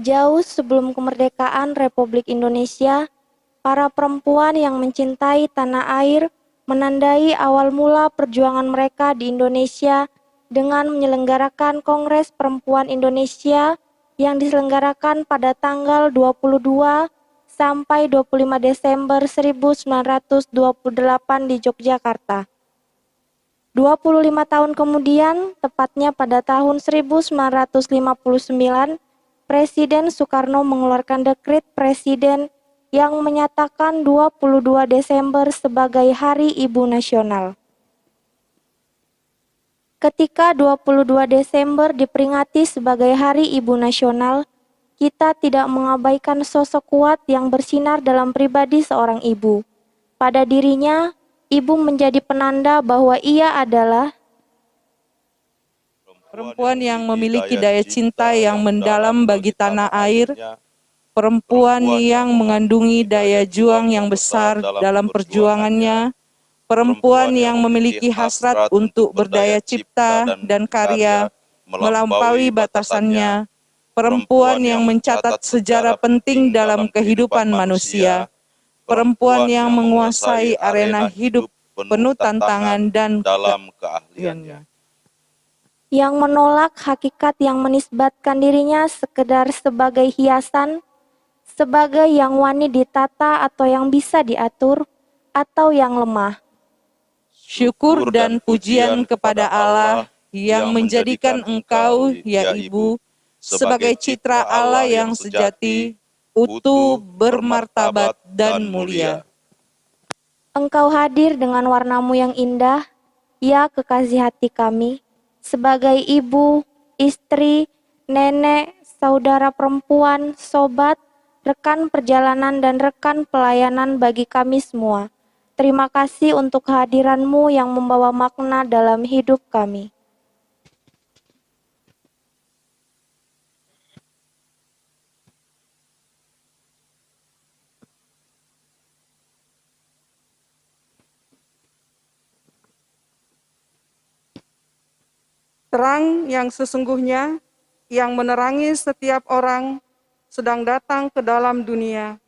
Jauh sebelum kemerdekaan Republik Indonesia, para perempuan yang mencintai tanah air menandai awal mula perjuangan mereka di Indonesia dengan menyelenggarakan Kongres Perempuan Indonesia yang diselenggarakan pada tanggal 22 sampai 25 Desember 1928 di Yogyakarta. 25 tahun kemudian, tepatnya pada tahun 1959, Presiden Soekarno mengeluarkan dekret Presiden yang menyatakan 22 Desember sebagai Hari Ibu Nasional. Ketika 22 Desember diperingati sebagai Hari Ibu Nasional, kita tidak mengabaikan sosok kuat yang bersinar dalam pribadi seorang ibu. Pada dirinya, ibu menjadi penanda bahwa ia adalah perempuan yang memiliki daya cinta yang mendalam bagi tanah air, perempuan yang mengandungi daya juang yang besar dalam perjuangannya, perempuan yang memiliki hasrat untuk berdaya cipta dan karya melampaui batasannya, perempuan yang mencatat sejarah penting dalam kehidupan manusia, perempuan yang menguasai arena hidup penuh tantangan dan dalam keahliannya. yang menolak hakikat yang menisbatkan dirinya sekedar sebagai hiasan, sebagai yang wani ditata atau yang bisa diatur, atau yang lemah. Syukur dan pujian kepada Allah yang menjadikan engkau, ya Ibu, sebagai citra Allah yang sejati, utuh, bermartabat, dan mulia. Engkau hadir dengan warnamu yang indah, ya kekasih hati kami, sebagai ibu, istri, nenek, saudara perempuan, sobat, rekan perjalanan dan rekan pelayanan bagi kami semua. Terima kasih untuk kehadiranmu yang membawa makna dalam hidup kami. Terang yang sesungguhnya yang menerangi setiap orang sedang datang ke dalam dunia.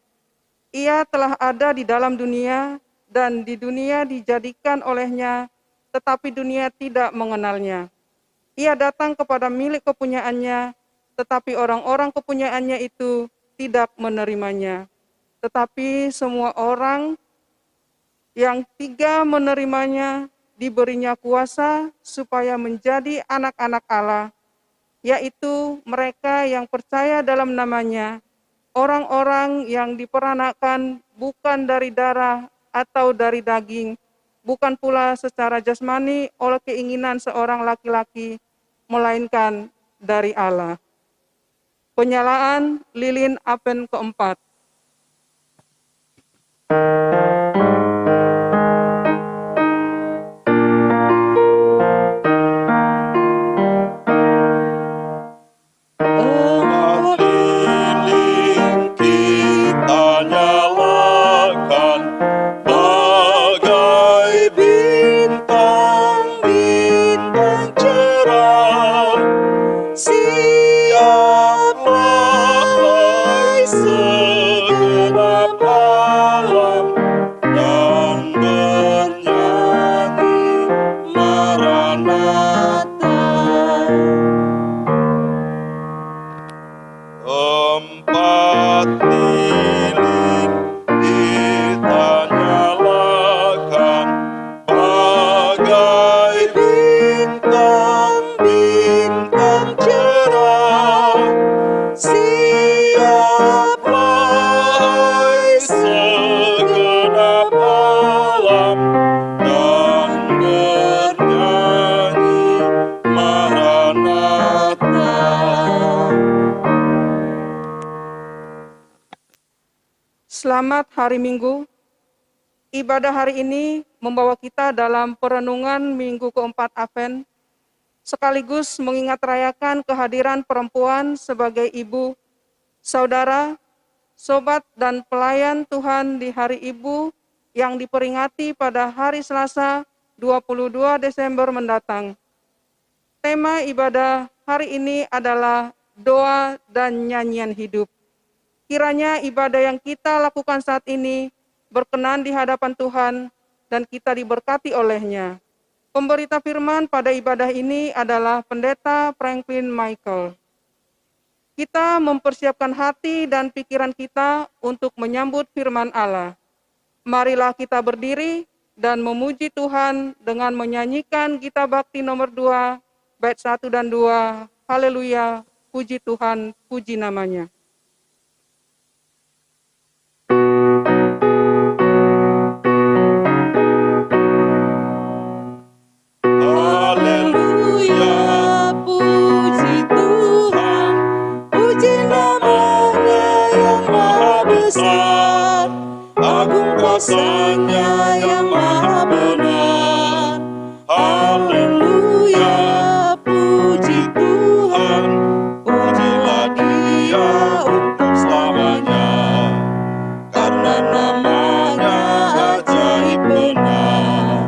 Ia telah ada di dalam dunia dan di dunia dijadikan olehnya, tetapi dunia tidak mengenalnya. Ia datang kepada milik kepunyaannya, tetapi orang-orang kepunyaannya itu tidak menerimanya. Tetapi semua orang yang tiga menerimanya diberinya kuasa supaya menjadi anak-anak Allah, yaitu mereka yang percaya dalam namanya, orang-orang yang diperanakan bukan dari darah atau dari daging, bukan pula secara jasmani oleh keinginan seorang laki-laki, melainkan dari Allah. Penyalaan lilin Advent keempat. Selamat hari Minggu. Ibadah hari ini membawa kita dalam perenungan Minggu keempat Advent, sekaligus mengingat rayakan kehadiran perempuan sebagai ibu, saudara, sobat, dan pelayan Tuhan di hari Ibu yang diperingati pada hari Selasa 22 Desember mendatang. Tema ibadah hari ini adalah doa, dan nyanyian hidup. Kiranya ibadah yang kita lakukan saat ini berkenan di hadapan Tuhan dan kita diberkati olehnya. Pemberita firman pada ibadah ini adalah Pendeta Franklin Michael. Kita mempersiapkan hati dan pikiran kita untuk menyambut firman Allah. Marilah kita berdiri dan memuji Tuhan dengan menyanyikan Gita Bakti nomor 2, bait 1 dan 2. Haleluya, puji Tuhan, puji namanya. Haleluya, puji Tuhan, puji namanya yang maha besar, agung kuasanya yang maha benar. Haleluya, puji Tuhan, pujilah Dia untuk selamanya, karena namanya ajaib benar.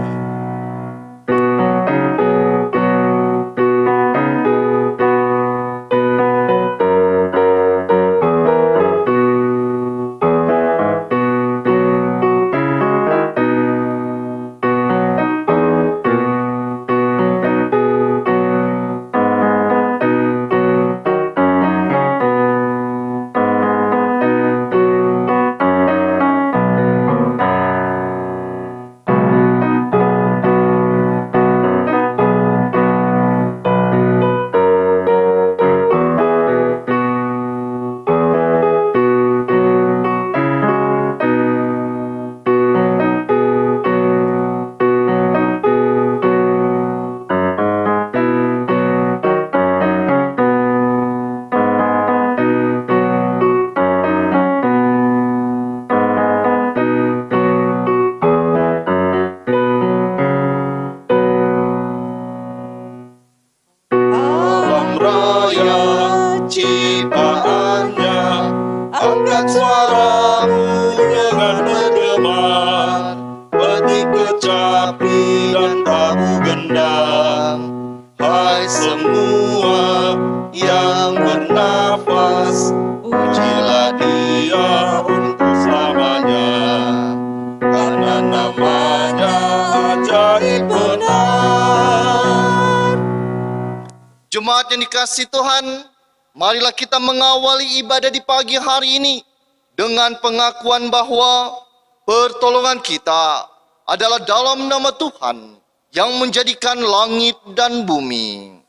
Alam raya ciptaannya, angkat suaramu dengan bergema, petik kecapi dan tabu gendang. Hai semua yang bernafas, pujilah Dia untuk selamanya, karena namanya ajaib benar. Jemaat yang dikasihi Tuhan, marilah kita mengawali ibadah di pagi hari ini dengan pengakuan bahwa pertolongan kita adalah dalam nama Tuhan yang menjadikan langit dan bumi.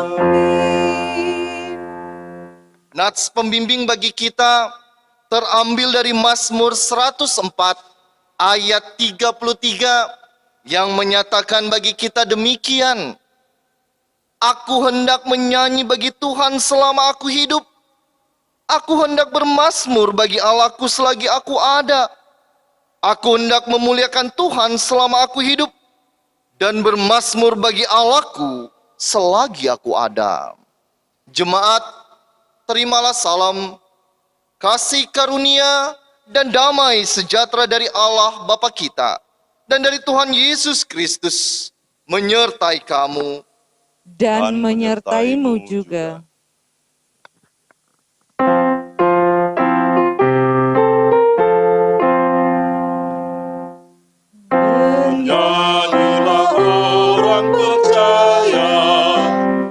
Amin. Nats pembimbing bagi kita terambil dari Mazmur 104 ayat 33 yang menyatakan bagi kita demikian: Aku hendak menyanyi bagi Tuhan selama aku hidup. Aku hendak bermazmur bagi Allahku selagi aku ada. Aku hendak memuliakan Tuhan selama aku hidup, dan bermazmur bagi Allahku selagi aku ada. Jemaat, terimalah salam, kasih karunia, dan damai sejahtera dari Allah Bapa kita dan dari Tuhan Yesus Kristus menyertai kamu Dan menyertaimu juga. Nyanyilah orang percaya,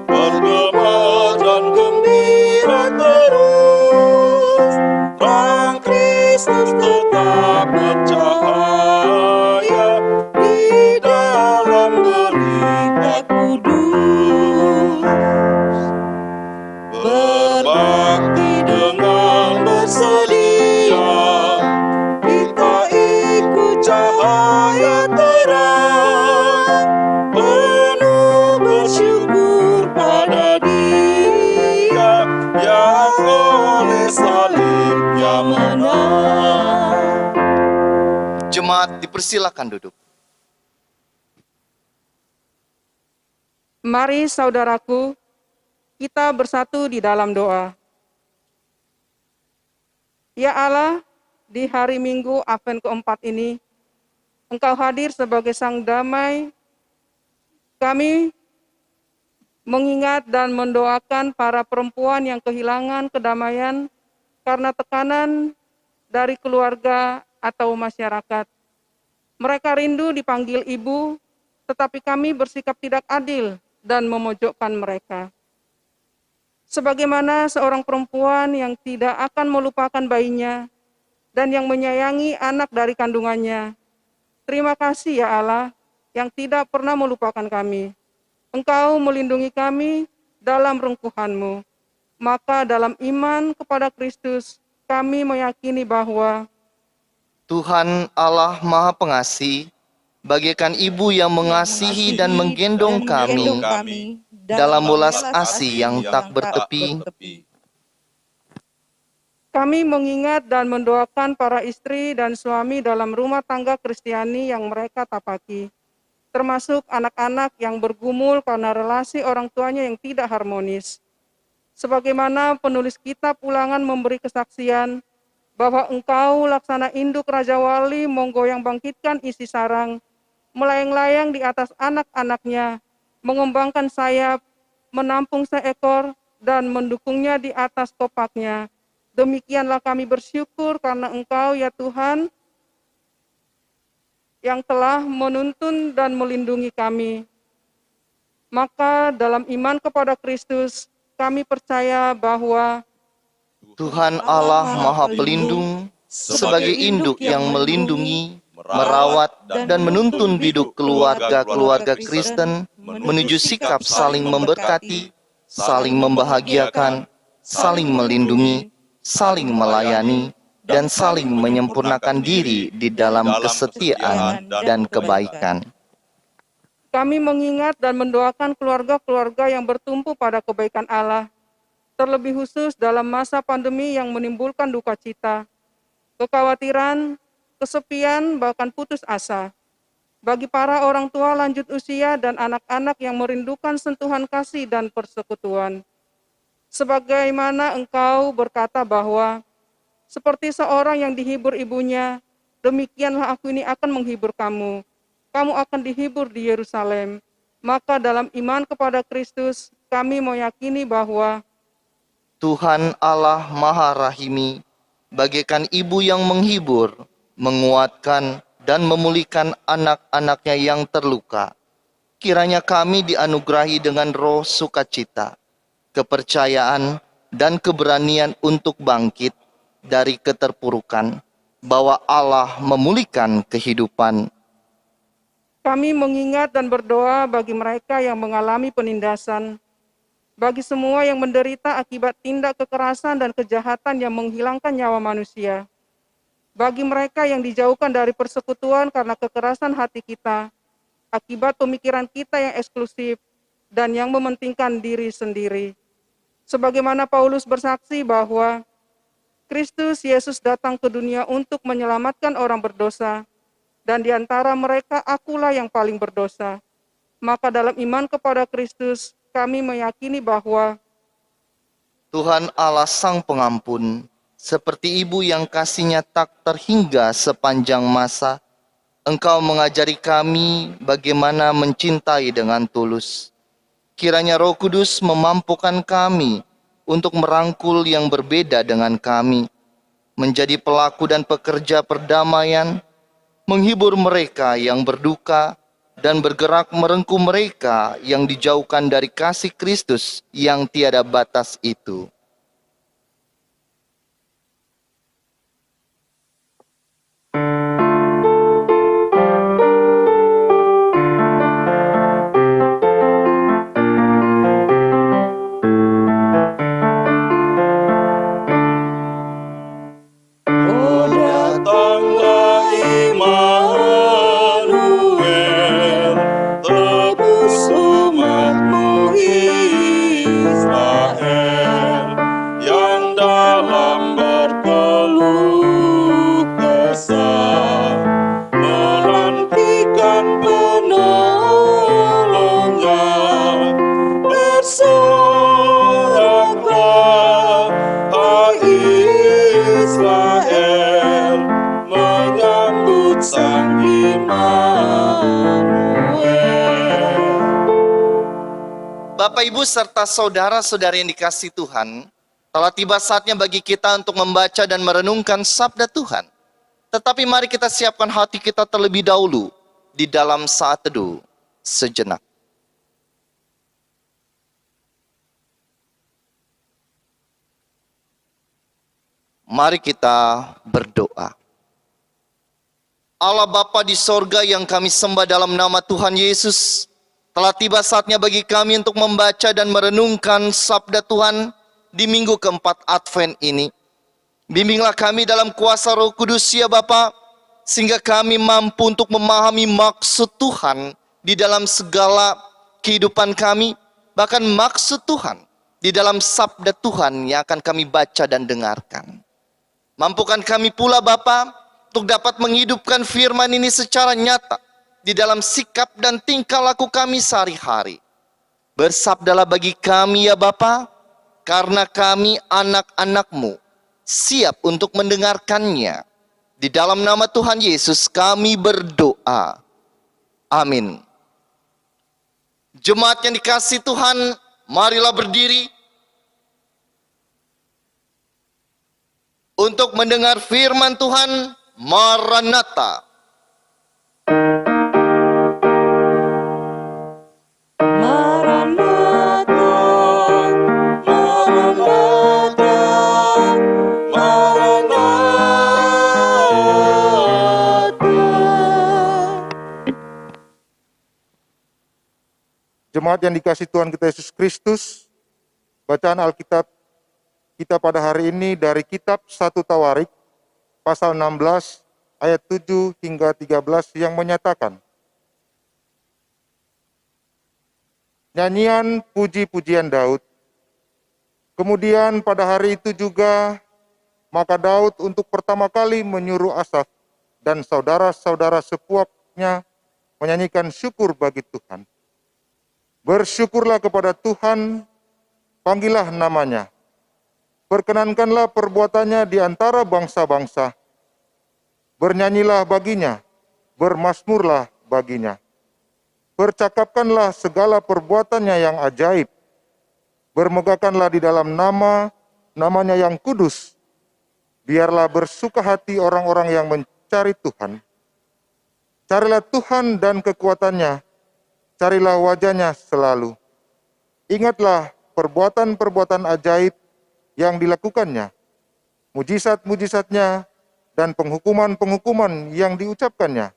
bergema dan gembira terus. Terang Kristus tetap bercahaya di dalam berita kudus. Berbakti dengan bersedia, kita ikut cahaya terang, penuh bersyukur pada Dia yang oleh salibnya menang. Jemaat dipersilakan duduk. Mari saudaraku, kita bersatu di dalam doa. Ya Allah, di hari Minggu Advent keempat ini, Engkau hadir sebagai Sang Damai. Kami mengingat dan mendoakan para perempuan yang kehilangan kedamaian karena tekanan dari keluarga atau masyarakat. Mereka rindu dipanggil ibu, tetapi kami bersikap tidak adil dan memojokkan mereka. Sebagaimana seorang perempuan yang tidak akan melupakan bayinya dan yang menyayangi anak dari kandungannya. Terima kasih ya Allah yang tidak pernah melupakan kami. Engkau melindungi kami dalam rengkuhan-Mu. Maka dalam iman kepada Kristus, kami meyakini bahwa Tuhan Allah Maha Pengasih, bagaikan ibu yang mengasihi dan menggendong kami dalam welas asih yang tak bertepi. kami mengingat dan mendoakan para istri dan suami dalam rumah tangga Kristiani yang mereka tapaki, termasuk anak-anak yang bergumul karena relasi orang tuanya yang tidak harmonis. Sebagaimana penulis kitab Ulangan memberi kesaksian bahwa Engkau laksana induk Raja Wali menggoyang bangkitkan isi sarang, melayang-layang di atas anak-anaknya, mengembangkan sayap, menampung seekor, dan mendukungnya di atas topaknya. Demikianlah kami bersyukur karena Engkau ya Tuhan yang telah menuntun dan melindungi kami. Maka dalam iman kepada Kristus, kami percaya bahwa Tuhan Allah Maha Pelindung, sebagai induk yang melindungi, merawat, dan menuntun biduk keluarga-keluarga Kristen menuju sikap saling memberkati, saling membahagiakan, saling melindungi, saling melayani, dan saling menyempurnakan diri di dalam kesetiaan dan kebaikan. kami mengingat dan mendoakan keluarga-keluarga yang bertumpu pada kebaikan Allah, terlebih khusus dalam masa pandemi yang menimbulkan duka cita, kekhawatiran, kesepian, bahkan putus asa. Bagi para orang tua lanjut usia dan anak-anak yang merindukan sentuhan kasih dan persekutuan. Sebagaimana Engkau berkata bahwa, seperti seorang yang dihibur ibunya, demikianlah aku ini akan menghibur kamu. Kamu akan dihibur di Yerusalem. Maka dalam iman kepada Kristus, kami meyakini bahwa Tuhan Allah Maha Rahimi, bagaikan ibu yang menghibur, menguatkan, dan memulihkan anak-anaknya yang terluka. Kiranya kami dianugerahi dengan roh sukacita, kepercayaan, dan keberanian untuk bangkit dari keterpurukan, bahwa Allah memulihkan kehidupan. kami mengingat dan berdoa bagi mereka yang mengalami penindasan, bagi semua yang menderita akibat tindak kekerasan dan kejahatan yang menghilangkan nyawa manusia, bagi mereka yang dijauhkan dari persekutuan karena kekerasan hati kita, akibat pemikiran kita yang eksklusif dan yang mementingkan diri sendiri. Sebagaimana Paulus bersaksi bahwa Kristus Yesus datang ke dunia untuk menyelamatkan orang berdosa, dan di antara mereka akulah yang paling berdosa. Maka dalam iman kepada Kristus, kami meyakini bahwa Tuhan Allah Sang Pengampun, seperti ibu yang kasihnya tak terhingga sepanjang masa, Engkau mengajari kami bagaimana mencintai dengan tulus. Kiranya Roh Kudus memampukan kami untuk merangkul yang berbeda dengan kami, menjadi pelaku dan pekerja perdamaian, menghibur mereka yang berduka, dan bergerak merengkuh mereka yang dijauhkan dari kasih Kristus yang tiada batas itu. Oh datanglah Immanuel, tebus umatmu Israel. Bapak, Ibu, serta saudara-saudari yang dikasihi Tuhan, telah tiba saatnya bagi kita untuk membaca dan merenungkan sabda Tuhan. Tetapi mari kita siapkan hati kita terlebih dahulu di dalam saat teduh sejenak. Mari kita berdoa. Allah Bapa di sorga yang kami sembah dalam nama Tuhan Yesus, telah tiba saatnya bagi kami untuk membaca dan merenungkan sabda Tuhan di minggu keempat Advent ini. Bimbinglah kami dalam kuasa Roh Kudus ya Bapa, sehingga kami mampu untuk memahami maksud Tuhan di dalam segala kehidupan kami, bahkan maksud Tuhan di dalam sabda Tuhan yang akan kami baca dan dengarkan. Mampukan kami pula Bapa untuk dapat menghidupkan firman ini secara nyata di dalam sikap dan tingkah laku kami sehari-hari. Bersabdalah bagi kami ya Bapa, karena kami anak-anak-Mu siap untuk mendengarkannya. Di dalam nama Tuhan Yesus kami berdoa. Amin. Jemaat yang dikasihi Tuhan, marilah berdiri untuk mendengar firman Tuhan. Maranatha. Maranatha, Maranatha, Jemaat yang dikasihi Tuhan kita Yesus Kristus, bacaan Alkitab kita pada hari ini dari kitab 1 Tawarik, pasal 16, ayat 7 hingga 13 yang menyatakan, nyanyian puji-pujian Daud. Kemudian pada hari itu juga, maka Daud untuk pertama kali menyuruh Asaf dan saudara-saudara sepuaknya menyanyikan syukur bagi Tuhan. Bersyukurlah kepada Tuhan, panggillah namanya. Perkenankanlah perbuatannya di antara bangsa-bangsa. Bernyanyilah baginya, bermasmurlah baginya. Percakapkanlah segala perbuatannya yang ajaib. Bermegahkanlah di dalam namanya yang kudus. Biarlah bersuka hati orang-orang yang mencari Tuhan. Carilah Tuhan dan kekuatannya, carilah wajahnya selalu. Ingatlah perbuatan-perbuatan ajaib yang dilakukannya, mujizat-mujizatnya, dan penghukuman-penghukuman yang diucapkannya.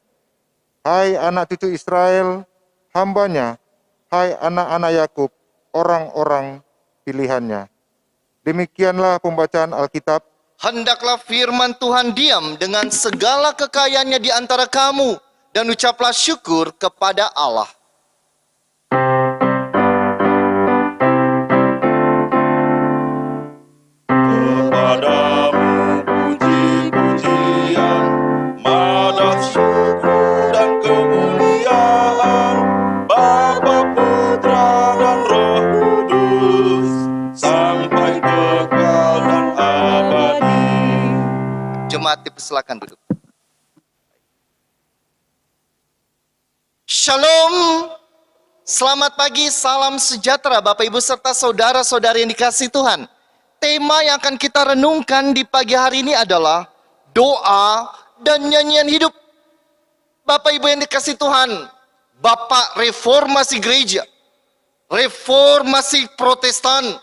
Hai anak cucu Israel, hambanya, hai anak-anak Yakub, orang-orang pilihannya. Demikianlah pembacaan Alkitab. Hendaklah firman Tuhan diam dengan segala kekayaannya di antara kamu, dan ucaplah syukur kepada Allah. Kepadamu puji-pujian, madah syukur dan kemuliaan, Bapa, Putra dan Roh Kudus, sampai kekal dan abadi. Jemaat dipersilakan duduk. Shalom, selamat pagi, salam sejahtera Bapak Ibu serta saudara-saudari yang dikasihi Tuhan. Tema yang akan kita renungkan di pagi hari ini adalah doa dan nyanyian hidup. Bapak Ibu yang dikasihi Tuhan, Bapak Reformasi Gereja, Reformasi Protestan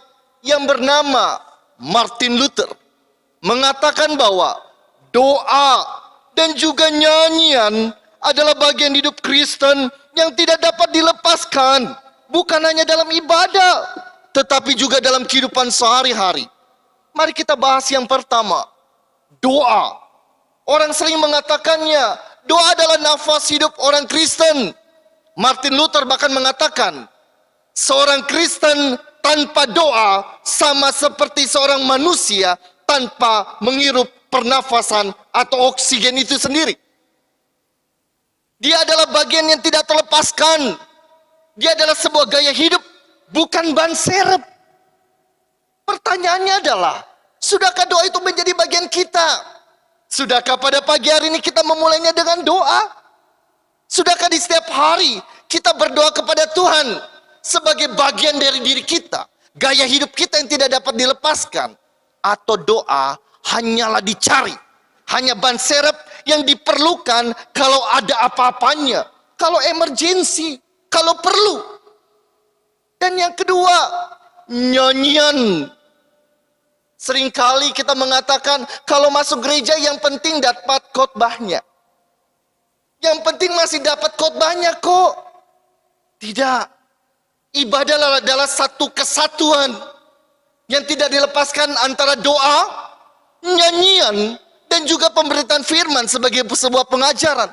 yang bernama Martin Luther mengatakan bahwa doa dan juga nyanyian adalah bagian hidup Kristen yang tidak dapat dilepaskan, bukan hanya dalam ibadah, tetapi juga dalam kehidupan sehari-hari. Mari kita bahas yang pertama, doa. Orang sering mengatakannya, doa adalah nafas hidup orang Kristen. Martin Luther bahkan mengatakan, seorang Kristen tanpa doa sama seperti seorang manusia tanpa menghirup pernafasan atau oksigen itu sendiri. Dia adalah bagian yang tidak terlepaskan. Dia adalah sebuah gaya hidup, bukan ban serep. Pertanyaannya adalah, sudahkah doa itu menjadi bagian kita? Sudahkah pada pagi hari ini kita memulainya dengan doa? Sudahkah di setiap hari kita berdoa kepada Tuhan? sebagai bagian dari diri kita, gaya hidup kita yang tidak dapat dilepaskan, atau doa hanyalah dicari, hanya ban serep yang diperlukan kalau ada apa-apanya, kalau emergensi, kalau perlu. Dan yang kedua, nyanyian. Seringkali kita mengatakan kalau masuk gereja yang penting dapat khotbahnya. Yang penting masih dapat khotbahnya kok. Tidak. Ibadah adalah satu kesatuan yang tidak dilepaskan antara doa, nyanyian, dan juga pemberitaan firman sebagai sebuah pengajaran.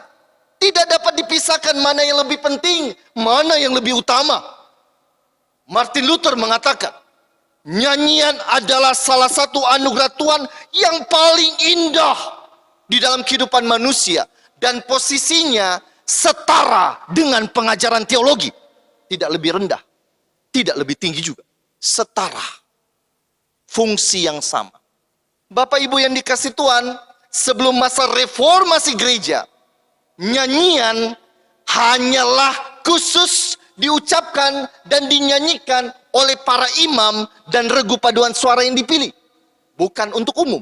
Tidak dapat dipisahkan mana yang lebih penting, mana yang lebih utama. Martin Luther mengatakan, nyanyian adalah salah satu anugerah Tuhan yang paling indah di dalam kehidupan manusia. Dan posisinya setara dengan pengajaran teologi. Tidak lebih rendah, tidak lebih tinggi juga. Setara. Fungsi yang sama. Bapak Ibu yang dikasih Tuhan, sebelum masa reformasi gereja, nyanyian hanyalah khusus diucapkan dan dinyanyikan oleh para imam dan regu paduan suara yang dipilih, bukan untuk umum.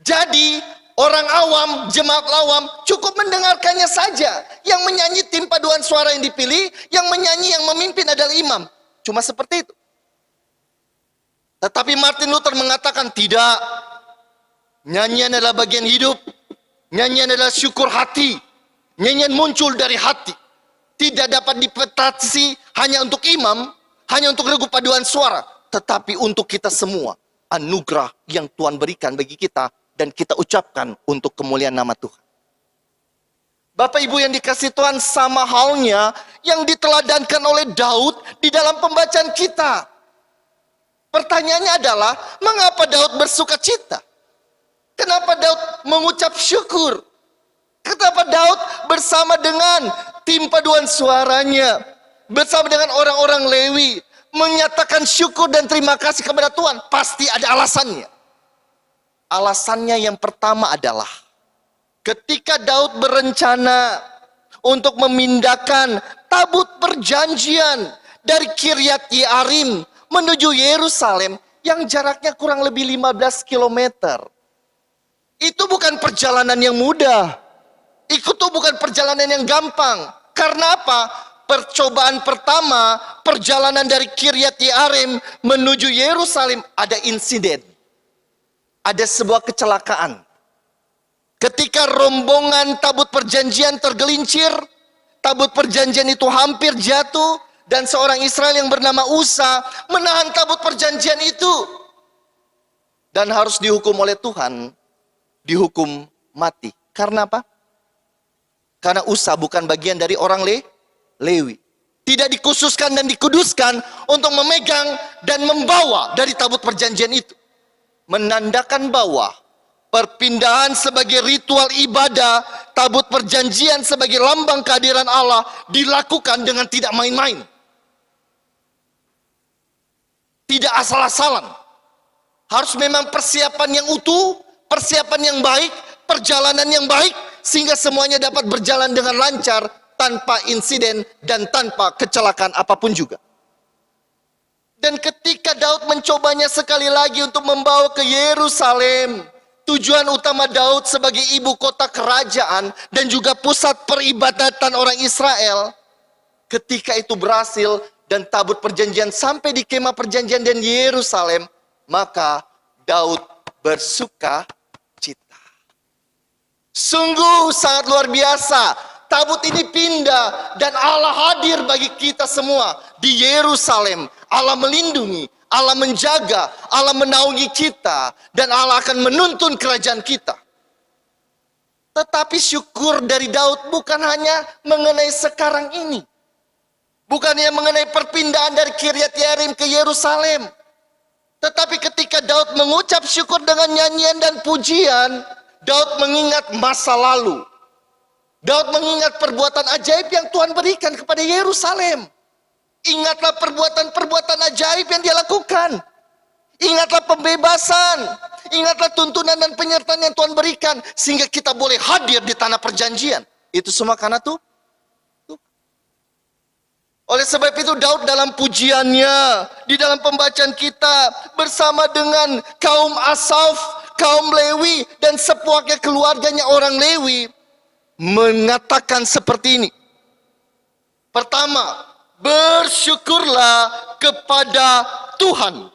Jadi orang awam, jemaat awam cukup mendengarkannya saja. Yang menyanyi tim paduan suara yang dipilih, yang menyanyi, yang memimpin adalah imam. Cuma seperti itu. Tetapi Martin Luther mengatakan tidak. Nyanyian adalah bagian hidup. Nyanyian adalah syukur hati. Nyanyian muncul dari hati. Tidak dapat dipetasi hanya untuk imam, hanya untuk regu paduan suara, tetapi untuk kita semua. Anugerah yang Tuhan berikan bagi kita dan kita ucapkan untuk kemuliaan nama Tuhan. Bapak Ibu yang dikasih Tuhan, sama halnya yang diteladankan oleh Daud di dalam pembacaan kita. Pertanyaannya adalah, mengapa Daud bersuka cita? Kenapa Daud mengucap syukur? Kenapa Daud bersama dengan tim paduan suaranya, bersama dengan orang-orang Lewi, menyatakan syukur dan terima kasih kepada Tuhan? Pasti ada alasannya. Alasannya yang pertama adalah, ketika Daud berencana untuk memindahkan tabut perjanjian dari Kiryat Yearim menuju Yerusalem yang jaraknya kurang lebih 15 km. Itu bukan perjalanan yang mudah. Itu bukan perjalanan yang gampang. Karena apa? Percobaan pertama, perjalanan dari Kiryat Yearim menuju Yerusalem, ada insiden. Ada sebuah kecelakaan. Ketika rombongan tabut perjanjian tergelincir, tabut perjanjian itu hampir jatuh, dan seorang Israel yang bernama Usa menahan tabut perjanjian itu. Dan harus dihukum oleh Tuhan, dihukum mati. Karena apa? Karena Usa bukan bagian dari orang Lewi. Tidak dikhususkan dan dikuduskan untuk memegang dan membawa dari tabut perjanjian itu. Menandakan bahwa perpindahan sebagai ritual ibadah, tabut perjanjian sebagai lambang kehadiran Allah dilakukan dengan tidak main-main. Tidak asal-asalan. Harus memang persiapan yang utuh, persiapan yang baik, perjalanan yang baik, sehingga semuanya dapat berjalan dengan lancar, tanpa insiden dan tanpa kecelakaan apapun juga. Dan ketika Daud mencobanya sekali lagi untuk membawa ke Yerusalem, tujuan utama Daud sebagai ibu kota kerajaan dan juga pusat peribadatan orang Israel, ketika itu berhasil dan tabut perjanjian sampai di kemah perjanjian dan Yerusalem, maka Daud bersuka cita. Sungguh sangat luar biasa. Tabut ini pindah dan Allah hadir bagi kita semua di Yerusalem. Allah melindungi, Allah menjaga, Allah menaungi kita, dan Allah akan menuntun kerajaan kita. Tetapi syukur dari Daud bukan hanya mengenai sekarang ini. Bukan hanya mengenai perpindahan dari Kiryat Yearim ke Yerusalem. Tetapi ketika Daud mengucap syukur dengan nyanyian dan pujian, Daud mengingat masa lalu. Daud mengingat perbuatan ajaib yang Tuhan berikan kepada Yerusalem. Ingatlah perbuatan-perbuatan ajaib yang dia lakukan. Ingatlah pembebasan. Ingatlah tuntunan dan penyertaan yang Tuhan berikan. Sehingga kita boleh hadir di tanah perjanjian. Itu semua karena Oleh sebab itu Daud dalam pujiannya, di dalam pembacaan kita bersama dengan kaum Asaf, kaum Lewi dan sepuaknya keluarganya orang Lewi mengatakan seperti ini. Pertama, bersyukurlah kepada Tuhan.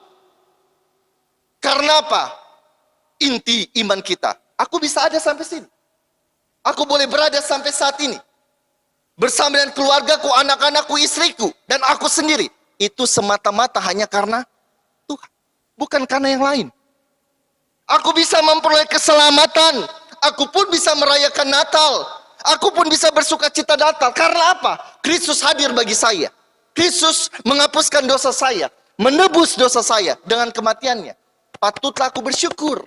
Karena apa? Inti iman kita. Aku bisa ada sampai sini. Aku boleh berada sampai saat ini. Bersama dengan keluargaku, anak-anakku, istriku, dan aku sendiri. Itu semata-mata hanya karena Tuhan. Bukan karena yang lain. Aku bisa memperoleh keselamatan. Aku pun bisa merayakan Natal. Aku pun bisa bersuka cita Natal. Karena apa? Kristus hadir bagi saya. Kristus menghapuskan dosa saya. Menebus dosa saya dengan kematiannya. Patutlah aku bersyukur.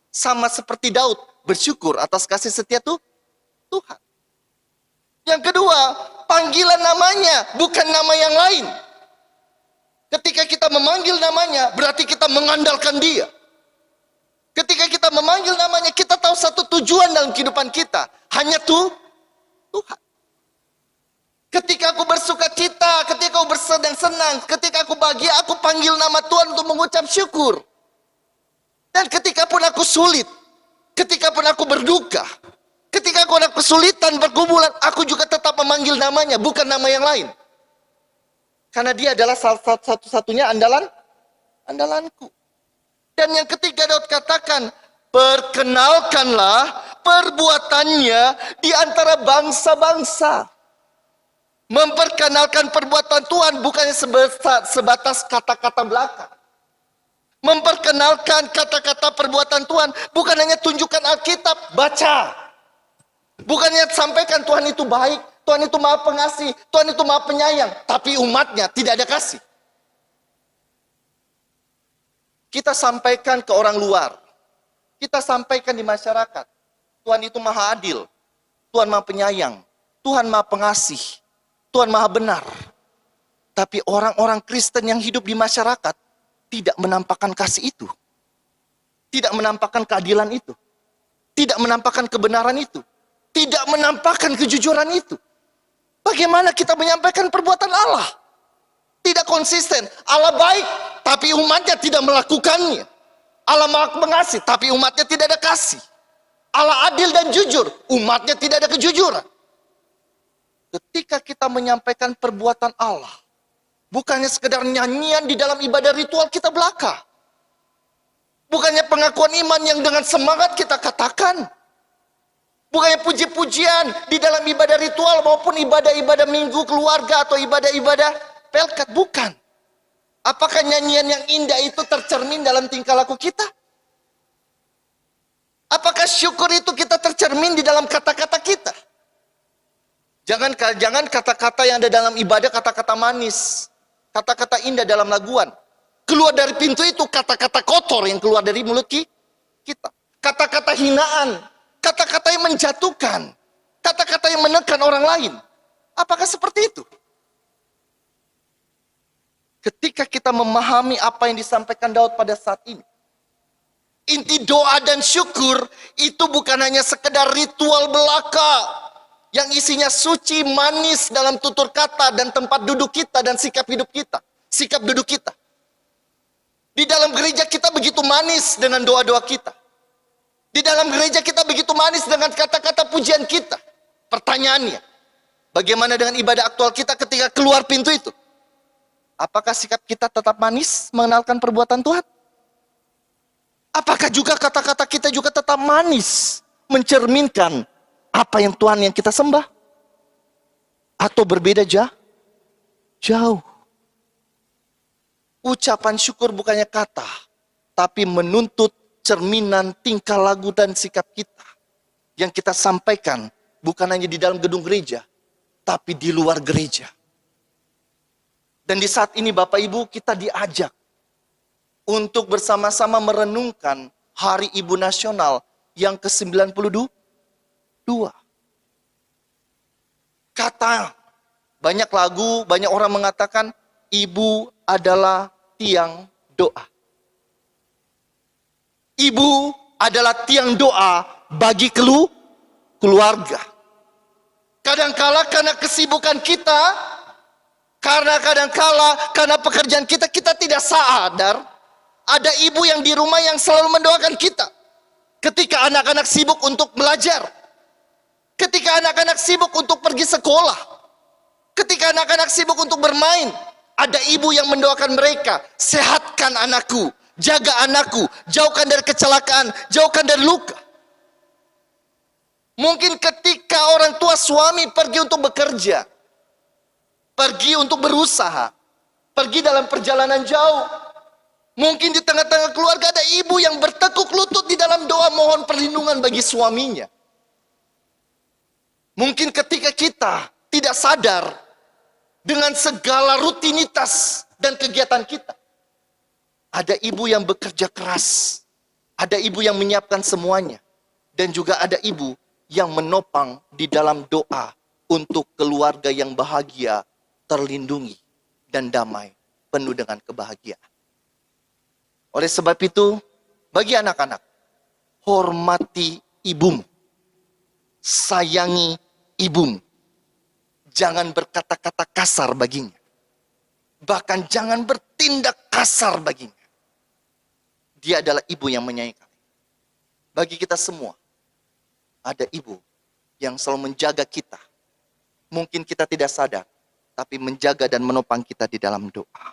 Sama seperti Daud. Bersyukur atas kasih setia Tuhan. Yang kedua, panggilan namanya, bukan nama yang lain. Ketika kita memanggil namanya, berarti kita mengandalkan dia. Ketika kita memanggil namanya, kita tahu satu tujuan dalam kehidupan kita. Hanya Tuhan. Ketika aku bersuka cita, ketika aku bersenang-senang, ketika aku bahagia, aku panggil nama Tuhan untuk mengucap syukur. Dan ketika pun aku sulit, ketika pun aku berduka, ketika aku ada kesulitan, pergumulan, aku juga tetap memanggil namanya, bukan nama yang lain. Karena dia adalah satu-satunya andalanku. Dan yang ketiga Daud katakan, perkenalkanlah perbuatannya di antara bangsa-bangsa. Memperkenalkan perbuatan Tuhan bukannya sebatas kata-kata belaka. Memperkenalkan kata-kata perbuatan Tuhan bukan hanya tunjukkan Alkitab, baca. Bukannya sampaikan Tuhan itu baik, Tuhan itu maha pengasih, Tuhan itu maha penyayang, tapi umatnya tidak ada kasih. Kita sampaikan ke orang luar, kita sampaikan di masyarakat, Tuhan itu maha adil, Tuhan maha penyayang, Tuhan maha pengasih, Tuhan maha benar. Tapi orang-orang Kristen yang hidup di masyarakat tidak menampakkan kasih itu, tidak menampakkan keadilan itu, tidak menampakkan kebenaran itu, tidak menampakkan kejujuran itu. Bagaimana kita menyampaikan perbuatan Allah? Tidak konsisten. Allah baik, tapi umatnya tidak melakukannya. Allah maha pengasih, tapi umatnya tidak ada kasih. Allah adil dan jujur, umatnya tidak ada kejujuran. Ketika kita menyampaikan perbuatan Allah, bukannya sekedar nyanyian di dalam ibadah ritual kita belaka. Bukannya pengakuan iman yang dengan semangat kita katakan. Bukannya puji-pujian di dalam ibadah ritual maupun ibadah-ibadah minggu keluarga atau ibadah-ibadah pelkat. Bukan. Apakah nyanyian yang indah itu tercermin dalam tingkah laku kita? Apakah syukur itu kita tercermin di dalam kata-kata kita? Jangan kata-kata yang ada dalam ibadah kata-kata manis. Kata-kata indah dalam laguan. Keluar dari pintu itu kata-kata kotor yang keluar dari mulut kita. Kata-kata hinaan. Kata-kata yang menjatuhkan. Kata-kata yang menekan orang lain. Apakah seperti itu? Ketika kita memahami apa yang disampaikan Daud pada saat ini. Inti doa dan syukur itu bukan hanya sekedar ritual belaka. Yang isinya suci, manis dalam tutur kata dan tempat duduk kita dan sikap hidup kita. Sikap duduk kita. Di dalam gereja kita begitu manis dengan doa-doa kita. Di dalam gereja kita begitu manis dengan kata-kata pujian kita. Pertanyaannya, bagaimana dengan ibadah aktual kita ketika keluar pintu itu? Apakah sikap kita tetap manis mengenalkan perbuatan Tuhan? Apakah juga kata-kata kita juga tetap manis mencerminkan apa yang Tuhan yang kita sembah? Atau berbeda jauh? Ucapan syukur bukannya kata, tapi menuntut cerminan tingkah laku dan sikap kita yang kita sampaikan bukan hanya di dalam gedung gereja, tapi di luar gereja. Dan di saat ini Bapak Ibu kita diajak untuk bersama-sama merenungkan Hari Ibu Nasional yang ke-92. Kata banyak lagu, banyak orang mengatakan ibu adalah tiang doa. Ibu adalah tiang doa bagi keluarga. Kadangkala karena kesibukan kita, Karena kadangkala karena pekerjaan kita tidak sadar ada ibu yang di rumah yang selalu mendoakan kita. Ketika anak-anak sibuk untuk belajar, ketika anak-anak sibuk untuk pergi sekolah, ketika anak-anak sibuk untuk bermain, ada ibu yang mendoakan mereka, sehatkan anakku, jaga anakku, jauhkan dari kecelakaan, jauhkan dari luka. Mungkin ketika orang tua suami pergi untuk bekerja, pergi untuk berusaha, pergi dalam perjalanan jauh, mungkin di tengah-tengah keluarga ada ibu yang bertekuk lutut di dalam doa mohon perlindungan bagi suaminya. Mungkin ketika kita tidak sadar dengan segala rutinitas dan kegiatan kita, ada ibu yang bekerja keras, ada ibu yang menyiapkan semuanya, dan juga ada ibu yang menopang di dalam doa untuk keluarga yang bahagia, terlindungi, dan damai, penuh dengan kebahagiaan. Oleh sebab itu, bagi anak-anak, hormati ibumu, sayangi ibumu, jangan berkata-kata kasar baginya, bahkan jangan bertindak kasar baginya. Dia adalah ibu yang menyayangi kalian. Bagi kita semua, ada ibu yang selalu menjaga kita. Mungkin kita tidak sadar, tapi menjaga dan menopang kita di dalam doa.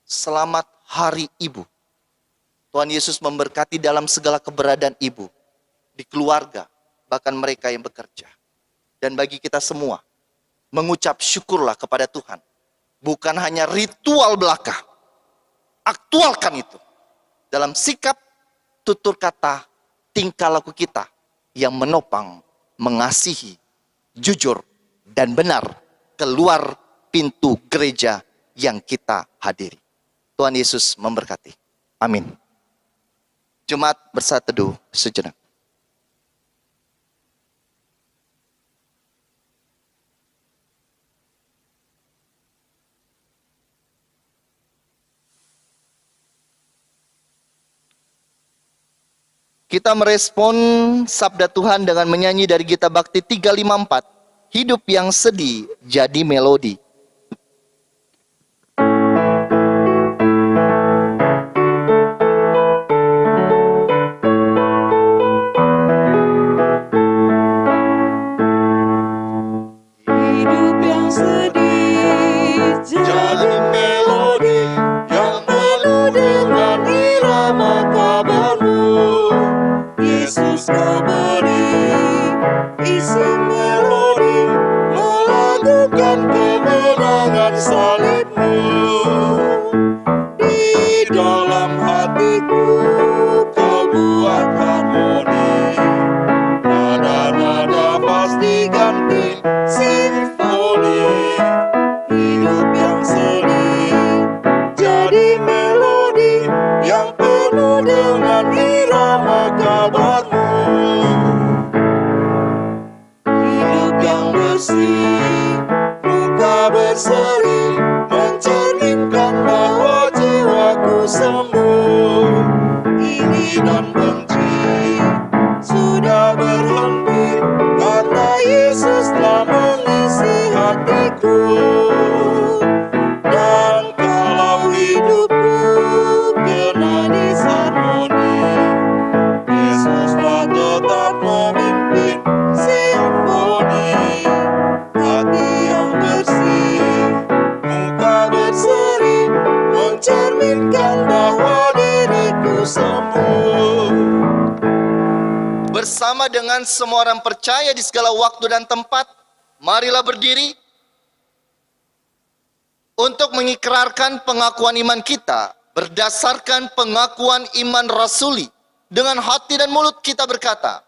Selamat Hari Ibu. Tuhan Yesus memberkati dalam segala keberadaan ibu, di keluarga, bahkan mereka yang bekerja. Dan bagi kita semua, mengucap syukurlah kepada Tuhan. Bukan hanya ritual belaka. Aktualkan itu dalam sikap, tutur kata, tingkah laku kita yang menopang, mengasihi, jujur, dan benar keluar pintu gereja yang kita hadiri. Tuhan Yesus memberkati. Amin. Jumat bersatu teduh sejenak. Kita merespon sabda Tuhan dengan menyanyi dari Gita Bakti 354. Hidup yang sedih jadi melodi. Hidup yang sedih jadi melodi yang penuh dengan irama kabar-Mu. Yesus Kau beri isi melodi melakukan kemenangan salib-Mu. Di dalam hatiku Kau buat harmoni, nada-nada pasti ganti simfoni. Hidup yang sedih jadi melodi yang penuh dengan irama kabar-Mu. Hidup yang bersih, muka berseri, mencerminkan bahwa jiwaku sembuh. Iri dan benci sudah berhenti, karena Yesus telah mengisi hatiku. Dan kalau hidupku kena disharmoni, Yesuslah tetap memimpin simfoni. Hati yang bersih, muka berseri, mencerminkan bahwa diriku sembuh. Bersama dengan semua orang percaya di segala waktu dan tempat, marilah berdiri untuk mengikrarkan pengakuan iman kita berdasarkan pengakuan iman rasuli. Dengan hati dan mulut kita berkata,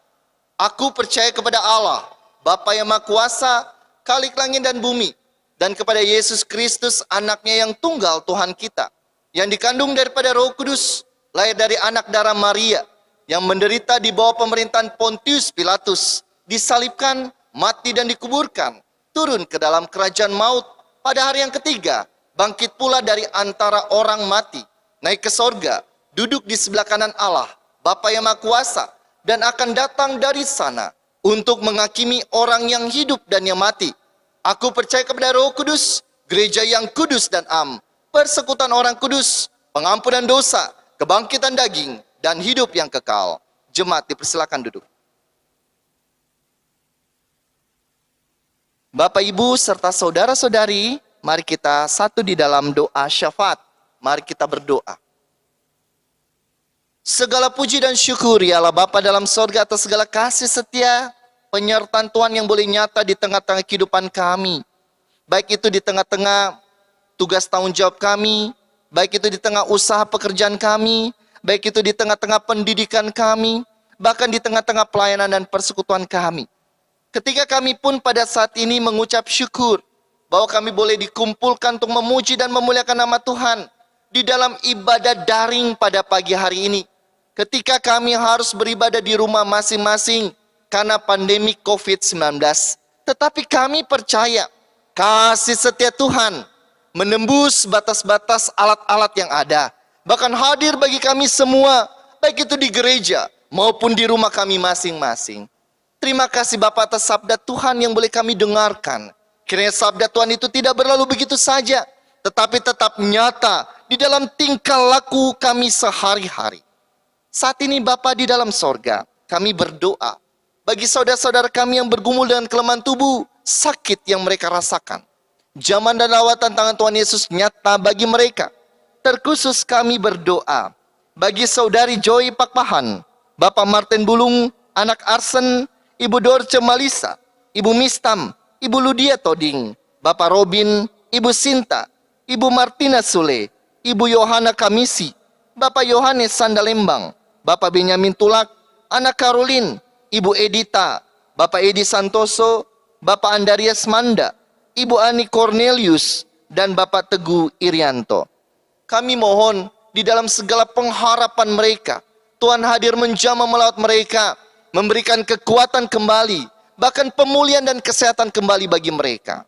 aku percaya kepada Allah, Bapa yang Maha Kuasa, Khalik langit dan bumi, dan kepada Yesus Kristus, anaknya yang tunggal Tuhan kita, yang dikandung daripada Roh Kudus, lahir dari anak darah Maria, yang menderita di bawah pemerintahan Pontius Pilatus, disalibkan, mati dan dikuburkan, turun ke dalam kerajaan maut, pada hari yang ketiga, bangkit pula dari antara orang mati, naik ke sorga, duduk di sebelah kanan Allah, Bapa yang Maha Kuasa, dan akan datang dari sana untuk menghakimi orang yang hidup dan yang mati. Aku percaya kepada Roh Kudus, gereja yang kudus dan am, persekutuan orang kudus, pengampunan dosa, kebangkitan daging, dan hidup yang kekal. Jemaat dipersilakan duduk. Bapak, Ibu, serta saudara-saudari, mari kita satu di dalam doa syafaat. Mari kita berdoa. Segala puji dan syukur ya Allah Bapa dalam sorga atas segala kasih setia, penyertaan Tuhan yang boleh nyata di tengah-tengah kehidupan kami. Baik itu di tengah-tengah tugas tanggung jawab kami, baik itu di tengah usaha pekerjaan kami, baik itu di tengah-tengah pendidikan kami, bahkan di tengah-tengah pelayanan dan persekutuan kami. Ketika kami pun pada saat ini mengucap syukur bahwa kami boleh dikumpulkan untuk memuji dan memuliakan nama Tuhan di dalam ibadah daring pada pagi hari ini. Ketika kami harus beribadah di rumah masing-masing karena pandemi COVID-19. Tetapi kami percaya kasih setia Tuhan menembus batas-batas alat-alat yang ada. Bahkan hadir bagi kami semua, baik itu di gereja maupun di rumah kami masing-masing. Terima kasih Bapak atas sabda Tuhan yang boleh kami dengarkan. Kiranya sabda Tuhan itu tidak berlalu begitu saja, tetapi tetap nyata di dalam tingkah laku kami sehari-hari. Saat ini Bapak di dalam sorga, kami berdoa bagi saudara-saudara kami yang bergumul dengan kelemahan tubuh, sakit yang mereka rasakan. Zaman dan lawatan tangan Tuhan Yesus nyata bagi mereka. Terkhusus kami berdoa bagi saudari Joy Pakpahan, Bapak Martin Bulung, anak Arsen, Ibu Dorce Malisa, Ibu Mistam, Ibu Ludia Toding, Bapak Robin, Ibu Sinta, Ibu Martina Sule, Ibu Yohana Kamisi, Bapak Yohanes Sandalembang, Bapak Benyamin Tulak, anak Karolin, Ibu Edita, Bapak Edi Santoso, Bapak Andarias Manda, Ibu Ani Cornelius, dan Bapak Teguh Irianto. Kami mohon di dalam segala pengharapan mereka, Tuhan hadir menjamah melawat mereka, memberikan kekuatan kembali, bahkan pemulihan dan kesehatan kembali bagi mereka.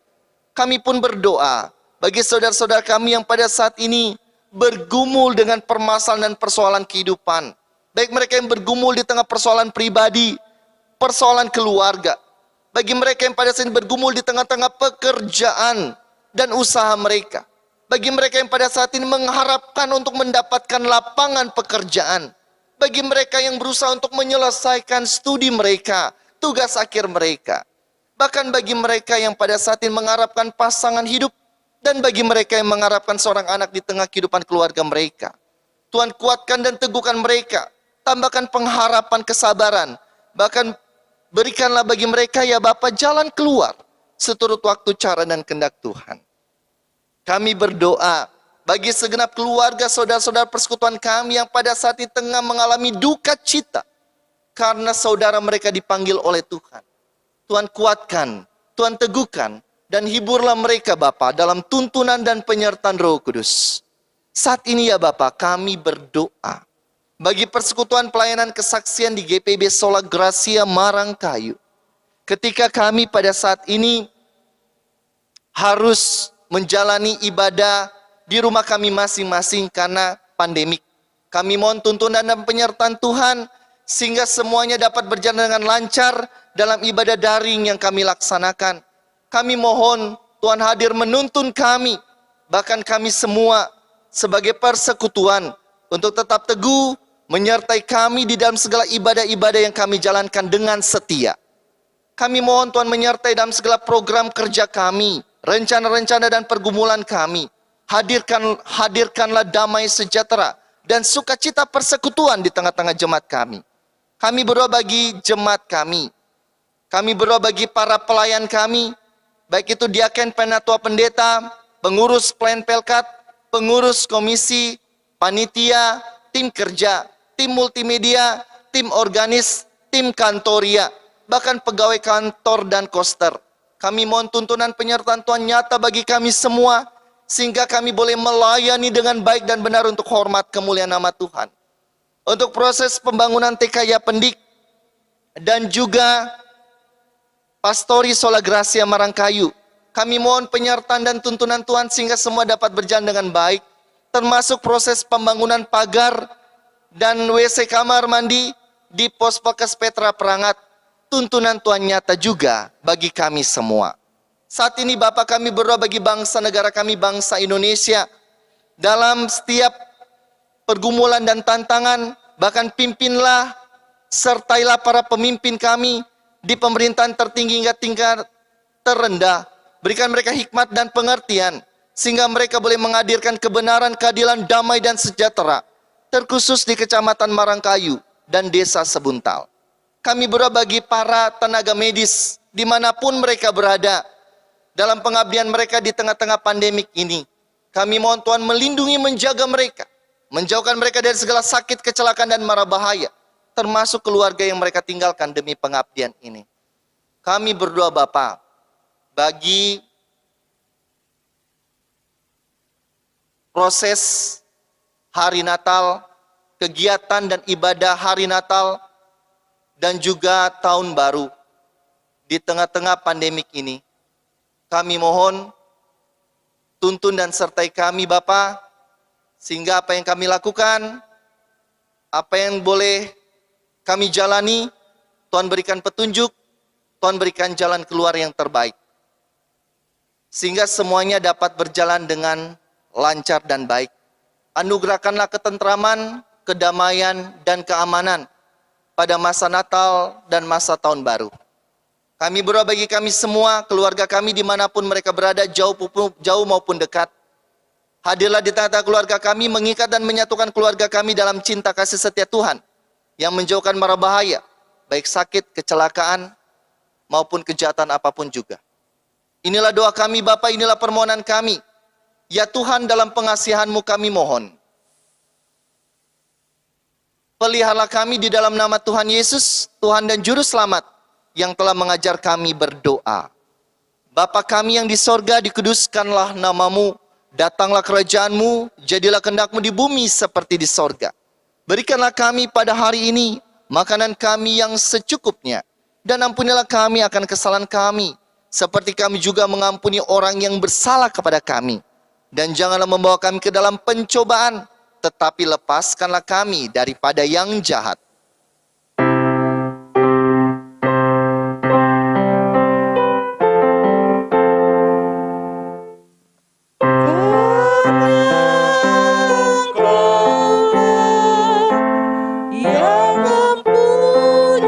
Kami pun berdoa bagi saudara-saudara kami yang pada saat ini bergumul dengan permasalahan dan persoalan kehidupan. Baik mereka yang bergumul di tengah persoalan pribadi, persoalan keluarga. Bagi mereka yang pada saat ini bergumul di tengah-tengah pekerjaan dan usaha mereka. Bagi mereka yang pada saat ini mengharapkan untuk mendapatkan lapangan pekerjaan. Bagi mereka yang berusaha untuk menyelesaikan studi mereka, tugas akhir mereka. Bahkan bagi mereka yang pada saat ini mengharapkan pasangan hidup, dan bagi mereka yang mengharapkan seorang anak di tengah kehidupan keluarga mereka. Tuhan kuatkan dan teguhkan mereka, tambahkan pengharapan kesabaran, bahkan berikanlah bagi mereka ya Bapa jalan keluar, seturut waktu, cara, dan kehendak Tuhan. Kami berdoa bagi segenap keluarga saudara-saudara persekutuan kami yang pada saat ini tengah mengalami duka cita karena saudara mereka dipanggil oleh Tuhan. Tuhan kuatkan, Tuhan teguhkan, dan hiburlah mereka Bapa dalam tuntunan dan penyertaan Roh Kudus. Saat ini ya Bapa, kami berdoa bagi persekutuan pelayanan kesaksian di GPB Sola Gracia Marangkayu. Ketika kami pada saat ini harus menjalani ibadah di rumah kami masing-masing karena pandemik. Kami mohon tuntunan dan penyertaan Tuhan sehingga semuanya dapat berjalan dengan lancar dalam ibadah daring yang kami laksanakan. Kami mohon Tuhan hadir menuntun kami, bahkan kami semua sebagai persekutuan untuk tetap teguh menyertai kami di dalam segala ibadah-ibadah yang kami jalankan dengan setia. Kami mohon Tuhan menyertai dalam segala program kerja kami, rencana-rencana dan pergumulan kami. Hadirkanlah damai sejahtera dan sukacita persekutuan di tengah-tengah jemaat kami. Kami berdoa bagi jemaat kami. Kami berdoa bagi para pelayan kami, baik itu diaken, penatua, pendeta, pengurus pelayan pelkat, pengurus komisi, panitia, tim kerja, tim multimedia, tim organis, tim kantoria, bahkan pegawai kantor dan koster. Kami mohon tuntunan penyertaan Tuhan nyata bagi kami semua, sehingga kami boleh melayani dengan baik dan benar untuk hormat kemuliaan nama Tuhan. Untuk proses pembangunan TK Yapendik dan juga Pastori Sola Gracia Marangkayu, kami mohon penyertaan dan tuntunan Tuhan sehingga semua dapat berjalan dengan baik, termasuk proses pembangunan pagar dan WC kamar mandi di Pospokes Petra Perangat. Tuntunan Tuhan nyata juga bagi kami semua. Saat ini Bapa, kami berdoa bagi bangsa negara kami, bangsa Indonesia. Dalam setiap pergumulan dan tantangan, bahkan pimpinlah, sertailah para pemimpin kami di pemerintahan tertinggi hingga tingkat terendah. Berikan mereka hikmat dan pengertian, sehingga mereka boleh menghadirkan kebenaran, keadilan, damai, dan sejahtera, terkhusus di Kecamatan Marangkayu dan Desa Sebuntal. Kami berdoa bagi para tenaga medis, dimanapun mereka berada, dalam pengabdian mereka di tengah-tengah pandemik ini. Kami mohon Tuhan melindungi, menjaga mereka, menjauhkan mereka dari segala sakit, kecelakaan, dan mara bahaya, termasuk keluarga yang mereka tinggalkan demi pengabdian ini. Kami berdoa Bapa, bagi proses hari Natal, kegiatan dan ibadah hari Natal, dan juga tahun baru di tengah-tengah pandemik ini. Kami mohon tuntun dan sertai kami Bapa, sehingga apa yang kami lakukan, apa yang boleh kami jalani, Tuhan berikan petunjuk, Tuhan berikan jalan keluar yang terbaik, sehingga semuanya dapat berjalan dengan lancar dan baik. Anugerahkanlah ketentraman, kedamaian, dan keamanan pada masa Natal dan masa Tahun Baru. Kami berdoa bagi kami semua, keluarga kami dimanapun mereka berada, jauh maupun dekat. Hadirlah di tengah-tengah keluarga kami, mengikat dan menyatukan keluarga kami dalam cinta kasih setia Tuhan, yang menjauhkan mara bahaya, baik sakit, kecelakaan, maupun kejahatan apapun juga. Inilah doa kami Bapa, inilah permohonan kami. Ya Tuhan, dalam pengasihan-Mu kami mohon. Peliharalah kami di dalam nama Tuhan Yesus, Tuhan dan Juru Selamat, yang telah mengajar kami berdoa. Bapa kami yang di sorga, dikuduskanlah nama-Mu, datanglah kerajaan-Mu, jadilah kehendak-Mu di bumi seperti di sorga. Berikanlah kami pada hari ini makanan kami yang secukupnya, dan ampunilah kami akan kesalahan kami, seperti kami juga mengampuni orang yang bersalah kepada kami. Dan janganlah membawa kami ke dalam pencobaan, tetapi lepaskanlah kami daripada yang jahat. Yang mempunyai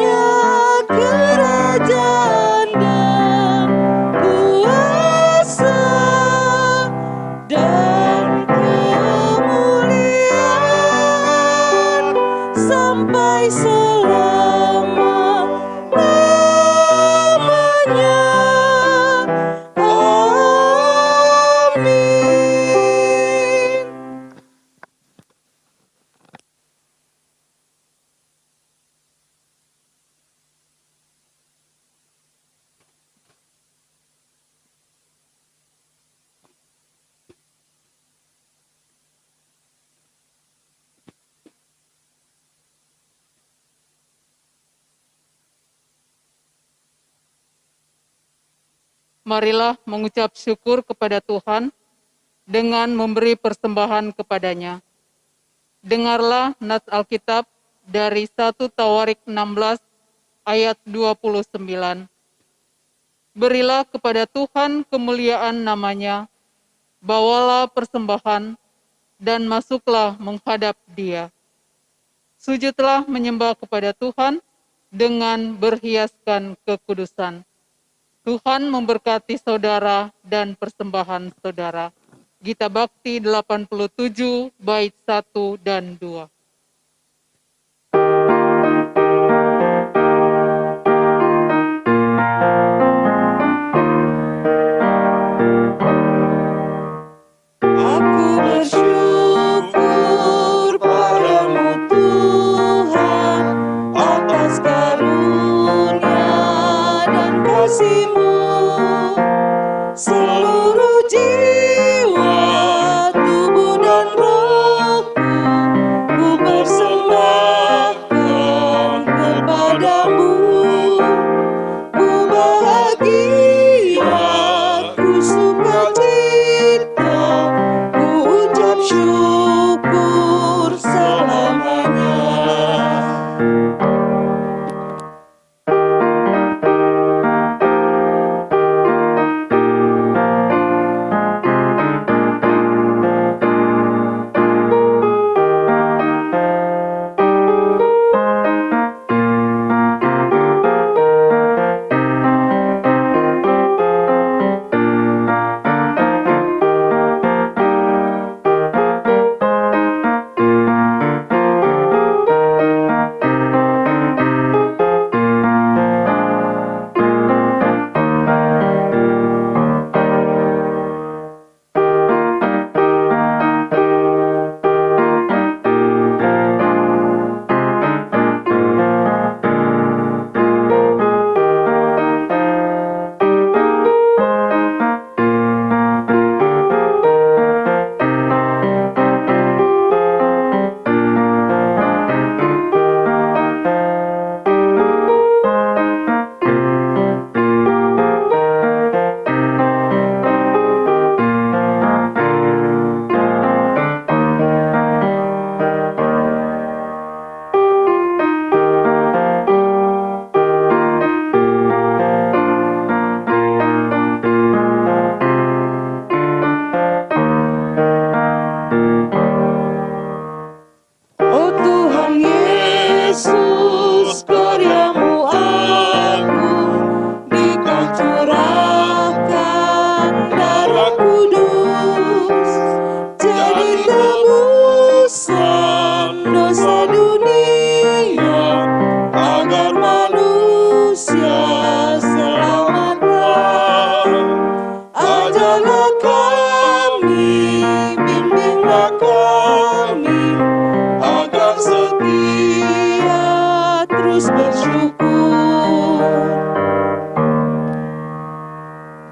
kerajaan dan kuasa dan kemuliaan sampai selama-lamanya. Amin. Marilah mengucap syukur kepada Tuhan dengan memberi persembahan kepadanya. Dengarlah nas Alkitab dari 1 Tawarik 16 ayat 29. Berilah kepada Tuhan kemuliaan namanya, bawalah persembahan dan masuklah menghadap Dia. Sujudlah menyembah kepada Tuhan dengan berhiaskan kekudusan. Tuhan memberkati saudara dan persembahan saudara. Gita Bakti 87 bait 1 dan 2. Aku bersyukur padamu Tuhan atas karunia dan kasih-Mu. Seluruh jiwa, tubuh dan rohku, ku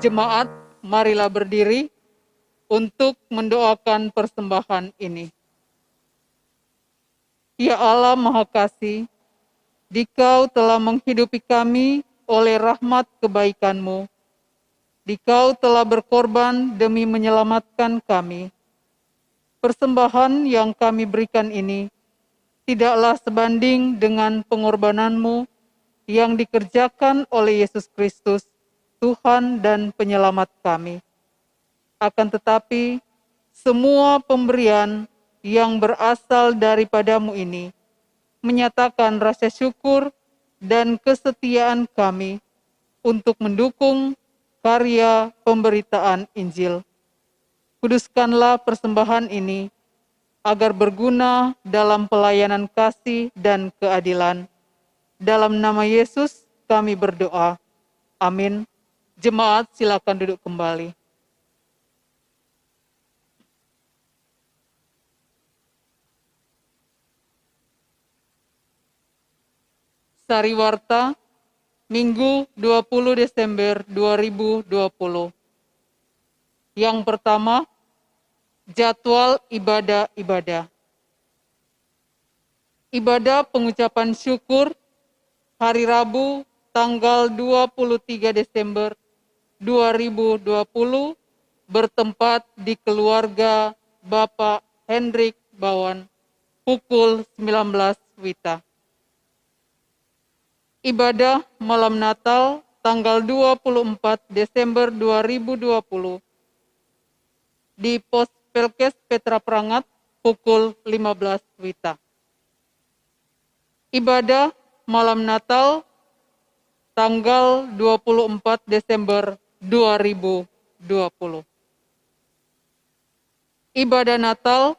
Jemaat, marilah berdiri untuk mendoakan persembahan ini. Ya Allah Maha Kasih, Dikau telah menghidupi kami oleh rahmat kebaikan-Mu. Dikau telah berkorban demi menyelamatkan kami. Persembahan yang kami berikan ini tidaklah sebanding dengan pengorbanan-Mu yang dikerjakan oleh Yesus Kristus, Tuhan dan Penyelamat kami. Akan tetapi, semua pemberian yang berasal daripada-Mu ini menyatakan rasa syukur dan kesetiaan kami untuk mendukung karya pemberitaan Injil. Kuduskanlah persembahan ini agar berguna dalam pelayanan kasih dan keadilan. Dalam nama Yesus kami berdoa. Amin. Jemaat silakan duduk kembali. Sariwarta, Minggu 20 Desember 2020. Yang pertama, jadwal ibadah-ibadah. Ibadah pengucapan syukur hari Rabu tanggal 23 Desember 2020 bertempat di keluarga Bapak Hendrik Bawan pukul 19 WITA. Ibadah malam Natal tanggal 24 Desember 2020 di Pos Pelkes Petra Prangat pukul 15 WITA. Ibadah malam Natal tanggal 24 Desember 2020. Ibadah Natal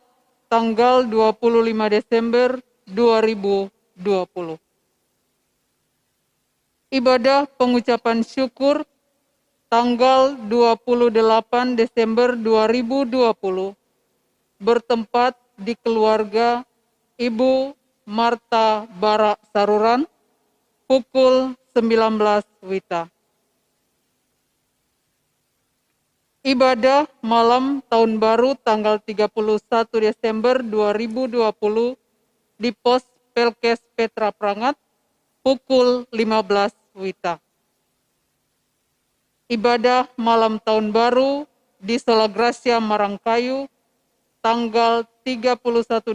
tanggal 25 Desember 2020. Ibadah pengucapan syukur tanggal 28 Desember 2020 bertempat di keluarga Ibu Marta Barak Saruran pukul 19 WITA. Ibadah malam Tahun Baru tanggal 31 Desember 2020 di Pos Pelkes Petra Prangat pukul 15 WITA. Ibadah malam Tahun Baru di Sola Gracia Marangkayu tanggal 31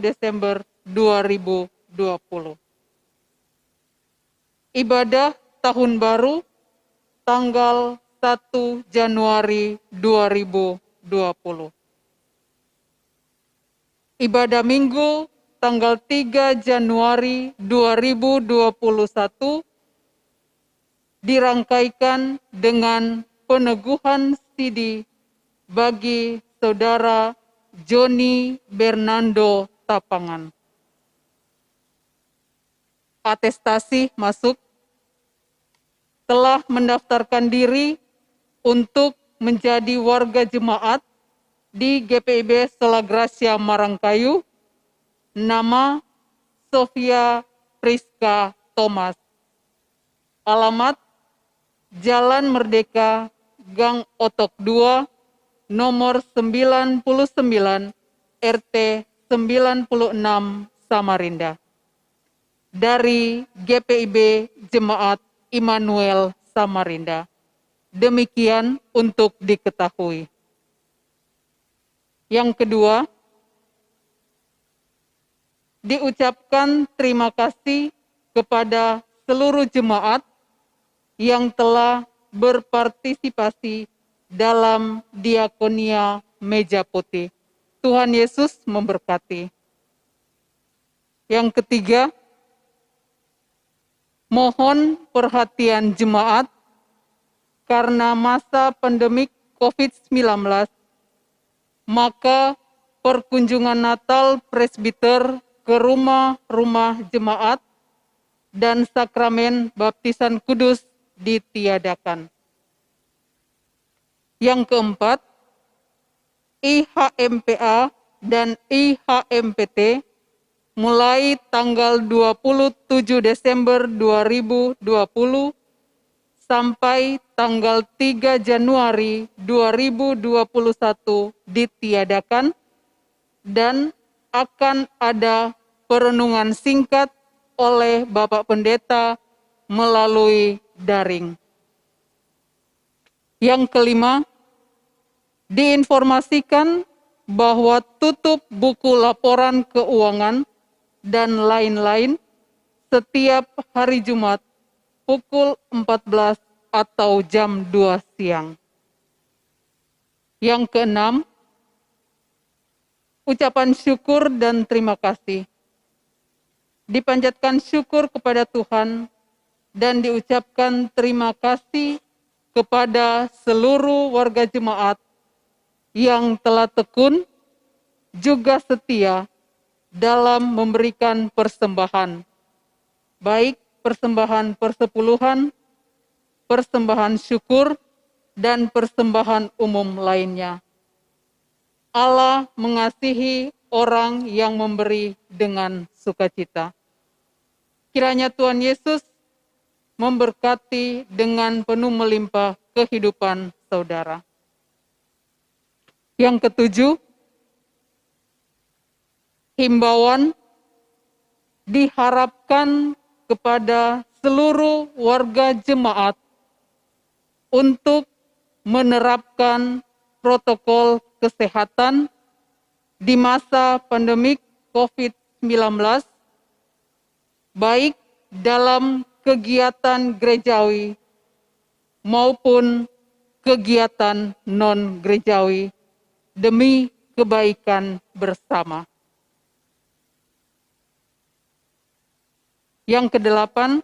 Desember 2020. Ibadah Tahun Baru tanggal 1 Januari 2020. Ibadah Minggu tanggal 3 Januari 2021 dirangkaikan dengan peneguhan sidi bagi Saudara Joni Bernando Tapangan. Atestasi masuk, telah mendaftarkan diri untuk menjadi warga jemaat di GPIB Sola Gracia Marangkayu, nama Sofia Priska Thomas. Alamat Jalan Merdeka, Gang Otok 2, nomor 99, RT 96, Samarinda. Dari GPIB Jemaat Immanuel Samarinda. Demikian untuk diketahui. Yang kedua, diucapkan terima kasih kepada seluruh jemaat yang telah berpartisipasi dalam diakonia meja putih. Tuhan Yesus memberkati. Yang ketiga, mohon perhatian jemaat karena masa pandemik COVID-19, maka perkunjungan Natal presbiter ke rumah-rumah jemaat dan sakramen baptisan kudus ditiadakan. Yang keempat, IHMPA dan IHMPT mulai tanggal 27 Desember 2020 sampai tanggal 3 Januari 2021 ditiadakan dan akan ada perenungan singkat oleh Bapak Pendeta melalui daring. Yang kelima, diinformasikan bahwa tutup buku laporan keuangan dan lain-lain setiap hari Jumat pukul 14 atau jam 2 siang. Yang keenam, ucapan syukur dan terima kasih. Dipanjatkan syukur kepada Tuhan dan diucapkan terima kasih kepada seluruh warga jemaat yang telah tekun juga setia dalam memberikan persembahan, baik persembahan persepuluhan, persembahan syukur, dan persembahan umum lainnya. Allah mengasihi orang yang memberi dengan sukacita. Kiranya Tuhan Yesus memberkati dengan penuh melimpah kehidupan saudara. Yang ketujuh, himbauan diharapkan kepada seluruh warga jemaat untuk menerapkan protokol kesehatan di masa pandemik COVID-19, baik dalam kegiatan gerejawi maupun kegiatan non-gerejawi demi kebaikan bersama. Yang kedelapan,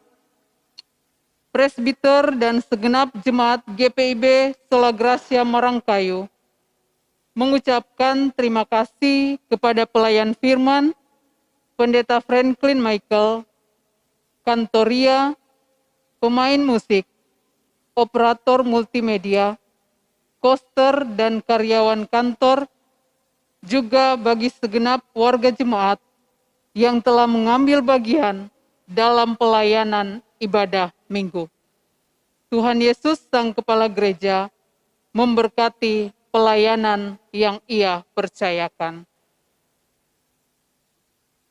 presbiter dan segenap jemaat GPIB Sola Gracia Marangkayu mengucapkan terima kasih kepada pelayan firman, Pendeta Franklin Michael, kantoria, pemain musik, operator multimedia, koster dan karyawan kantor, juga bagi segenap warga jemaat yang telah mengambil bagian dalam pelayanan ibadah minggu. Tuhan Yesus Sang Kepala Gereja memberkati pelayanan yang Ia percayakan.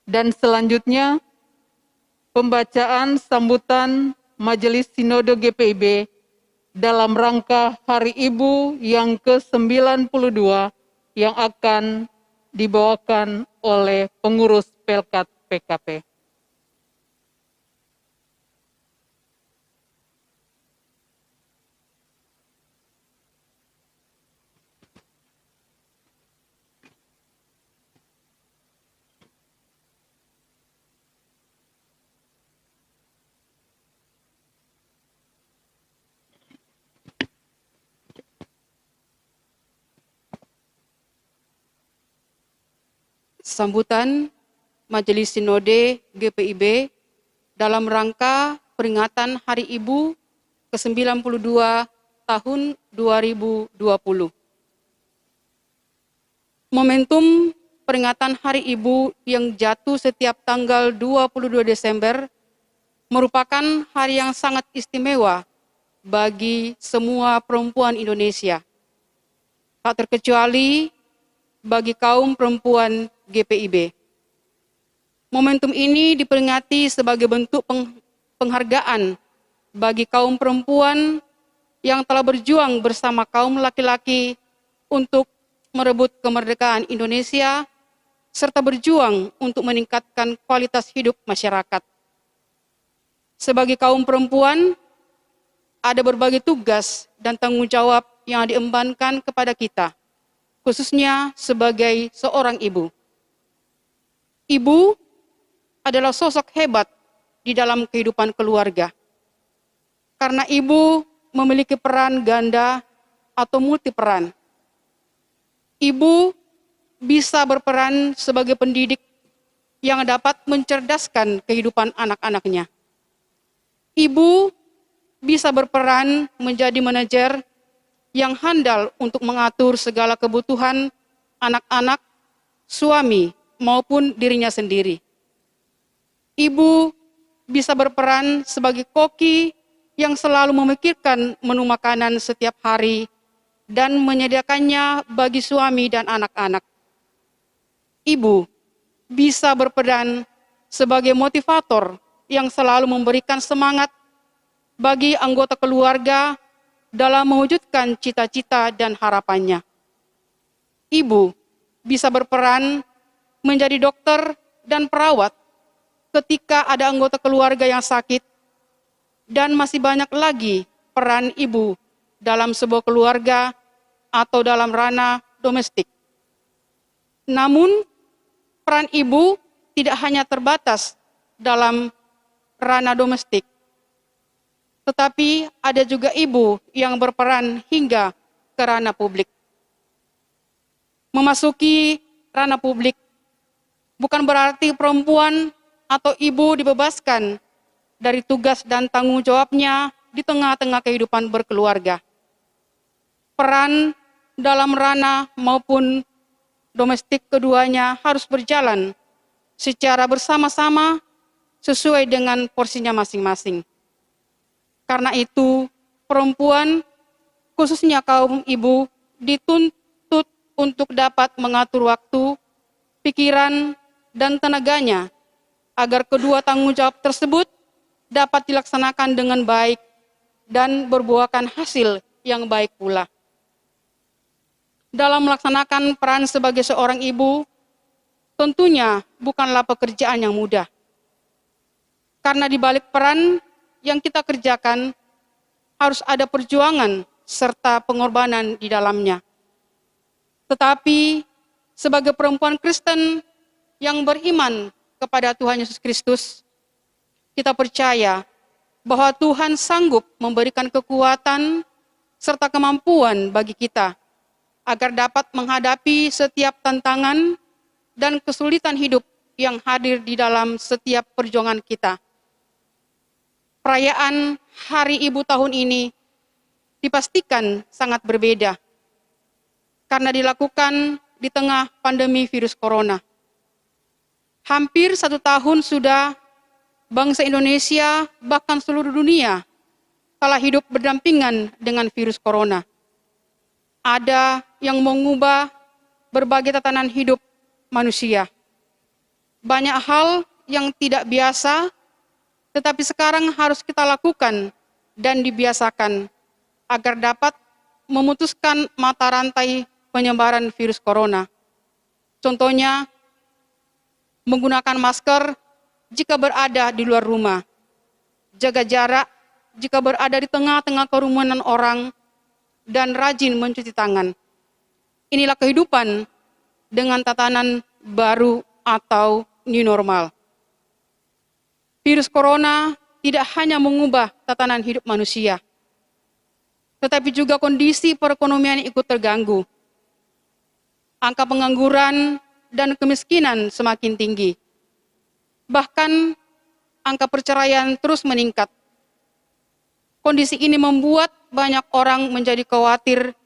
Dan selanjutnya, pembacaan sambutan Majelis Sinode GPIB dalam rangka Hari Ibu yang ke-92 yang akan dibawakan oleh pengurus Pelkat PKP. Sambutan Majelis Sinode GPIB dalam rangka peringatan Hari Ibu ke-92 tahun 2020. Momentum peringatan Hari Ibu yang jatuh setiap tanggal 22 Desember merupakan hari yang sangat istimewa bagi semua perempuan Indonesia. Tak terkecuali bagi kaum perempuan GPIB. Momentum ini diperingati sebagai bentuk penghargaan bagi kaum perempuan yang telah berjuang bersama kaum laki-laki untuk merebut kemerdekaan Indonesia, serta berjuang untuk meningkatkan kualitas hidup masyarakat. Sebagai kaum perempuan, ada berbagai tugas dan tanggung jawab yang diembankan kepada kita, khususnya sebagai seorang ibu. Ibu adalah sosok hebat di dalam kehidupan keluarga. Karena ibu memiliki peran ganda atau multi peran. Ibu bisa berperan sebagai pendidik yang dapat mencerdaskan kehidupan anak-anaknya. Ibu bisa berperan menjadi manajer yang handal untuk mengatur segala kebutuhan anak-anak, suami, maupun dirinya sendiri. Ibu bisa berperan sebagai koki yang selalu memikirkan menu makanan setiap hari dan menyediakannya bagi suami dan anak-anak. Ibu bisa berperan sebagai motivator yang selalu memberikan semangat bagi anggota keluarga dalam mewujudkan cita-cita dan harapannya. Ibu bisa berperan menjadi dokter dan perawat ketika ada anggota keluarga yang sakit, dan masih banyak lagi peran ibu dalam sebuah keluarga atau dalam ranah domestik. Namun, peran ibu tidak hanya terbatas dalam ranah domestik, tetapi ada juga ibu yang berperan hingga ke ranah publik. Memasuki ranah publik bukan berarti perempuan atau ibu dibebaskan dari tugas dan tanggung jawabnya di tengah-tengah kehidupan berkeluarga. Peran dalam ranah maupun domestik keduanya harus berjalan secara bersama-sama sesuai dengan porsinya masing-masing. Karena itu, perempuan, khususnya kaum ibu, dituntut untuk dapat mengatur waktu, pikiran, dan tenaganya agar kedua tanggung jawab tersebut dapat dilaksanakan dengan baik dan berbuahkan hasil yang baik pula. Dalam melaksanakan peran sebagai seorang ibu, tentunya bukanlah pekerjaan yang mudah. Karena di balik peran yang kita kerjakan, harus ada perjuangan serta pengorbanan di dalamnya. Tetapi, sebagai perempuan Kristen yang beriman kepada Tuhan Yesus Kristus, kita percaya bahwa Tuhan sanggup memberikan kekuatan serta kemampuan bagi kita agar dapat menghadapi setiap tantangan dan kesulitan hidup yang hadir di dalam setiap perjuangan kita. Perayaan Hari Ibu tahun ini dipastikan sangat berbeda karena dilakukan di tengah pandemi virus corona. Hampir 1 tahun sudah bangsa Indonesia, bahkan seluruh dunia, telah hidup berdampingan dengan virus corona. Ada yang mengubah berbagai tatanan hidup manusia. Banyak hal yang tidak biasa, tetapi sekarang harus kita lakukan dan dibiasakan agar dapat memutuskan mata rantai penyebaran virus corona. Contohnya, menggunakan masker jika berada di luar rumah, jaga jarak jika berada di tengah-tengah kerumunan orang, dan rajin mencuci tangan. Inilah kehidupan dengan tatanan baru atau new normal. Virus corona tidak hanya mengubah tatanan hidup manusia, tetapi juga kondisi perekonomian ikut terganggu. Angka pengangguran dan kemiskinan semakin tinggi. Bahkan angka perceraian terus meningkat. Kondisi ini membuat banyak orang menjadi khawatir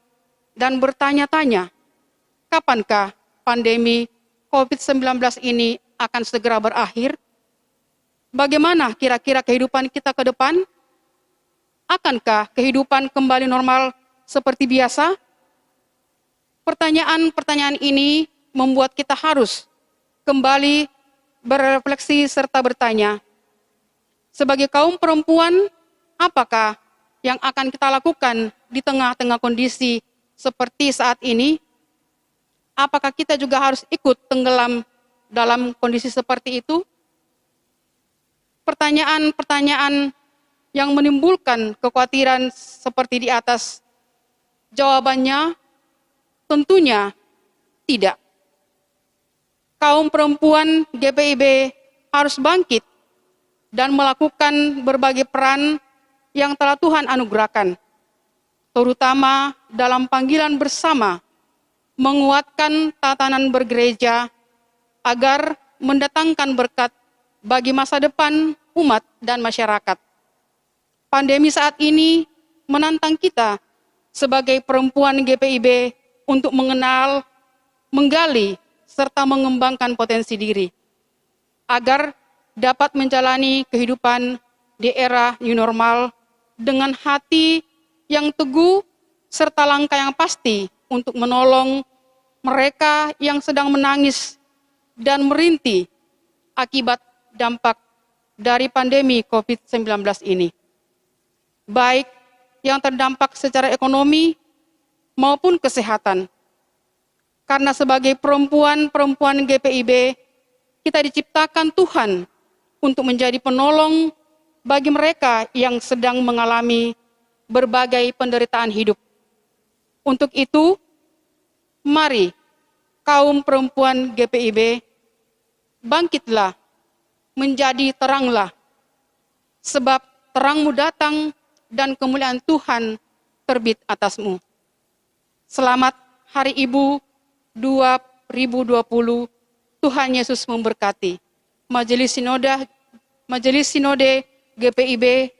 dan bertanya-tanya, kapankah pandemi COVID-19 ini akan segera berakhir? Bagaimana kira-kira kehidupan kita ke depan? Akankah kehidupan kembali normal seperti biasa? Pertanyaan-pertanyaan ini membuat kita harus kembali berefleksi serta bertanya, sebagai kaum perempuan, apakah yang akan kita lakukan di tengah-tengah kondisi seperti saat ini? Apakah kita juga harus ikut tenggelam dalam kondisi seperti itu? Pertanyaan-pertanyaan yang menimbulkan kekhawatiran seperti di atas, jawabannya tentunya tidak. Kaum perempuan GPIB harus bangkit dan melakukan berbagai peran yang telah Tuhan anugerahkan, terutama dalam panggilan bersama, menguatkan tatanan bergereja agar mendatangkan berkat bagi masa depan umat dan masyarakat. Pandemi saat ini menantang kita sebagai perempuan GPIB untuk mengenal, menggali, serta mengembangkan potensi diri, agar dapat menjalani kehidupan di era new normal dengan hati yang teguh serta langkah yang pasti untuk menolong mereka yang sedang menangis dan merintih akibat dampak dari pandemi COVID-19 ini. Baik yang terdampak secara ekonomi maupun kesehatan. Karena sebagai perempuan GPIB, kita diciptakan Tuhan untuk menjadi penolong bagi mereka yang sedang mengalami berbagai penderitaan hidup. Untuk itu, mari kaum perempuan GPIB, bangkitlah, menjadi teranglah, sebab terangmu datang dan kemuliaan Tuhan terbit atasmu. Selamat Hari Ibu 2020, Tuhan Yesus memberkati. Majelis Sinode GPIB,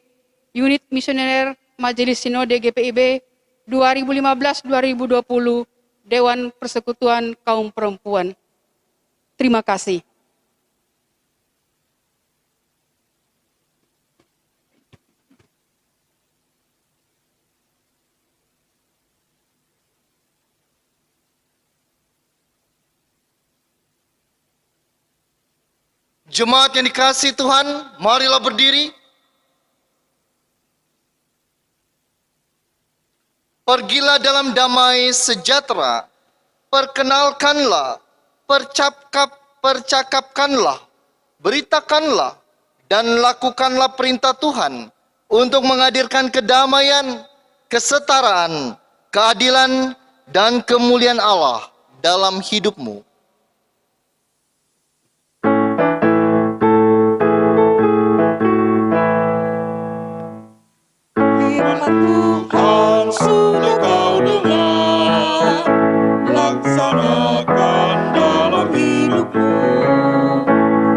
Unit Misioner Majelis Sinode GPIB 2015-2020, Dewan Persekutuan Kaum Perempuan. Terima kasih. Jemaat yang dikasihi Tuhan, marilah berdiri. Pergilah dalam damai sejahtera, perkenalkanlah, percakapkanlah, beritakanlah, dan lakukanlah perintah Tuhan untuk menghadirkan kedamaian, kesetaraan, keadilan, dan kemuliaan Allah dalam hidupmu. Tuhan sudah kau dengar, laksanakan dalam hidupmu.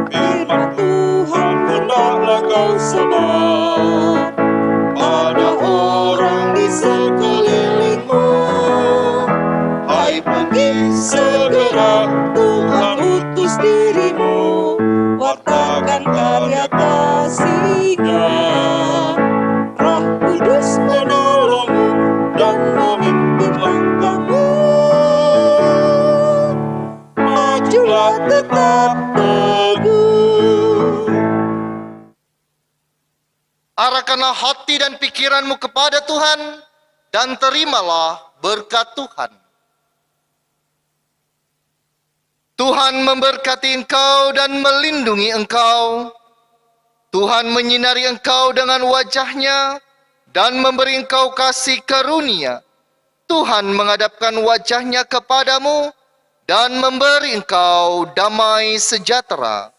Firman Tuhan hendaklah kau sebar pada orang di sekelilingmu. Hai pergi segera, Tuhan utus dirimu, wartakan karya kasih-Nya. Roh Kudus menolongmu dan memimpin langkahmu. Majulah tetap teguh. Arahkanlah hati dan pikiranmu kepada Tuhan, dan terimalah berkat Tuhan. Tuhan memberkati engkau dan melindungi engkau. Tuhan menyinari engkau dengan wajah-Nya dan memberi engkau kasih karunia. Tuhan menghadapkan wajah-Nya kepadamu dan memberi engkau damai sejahtera.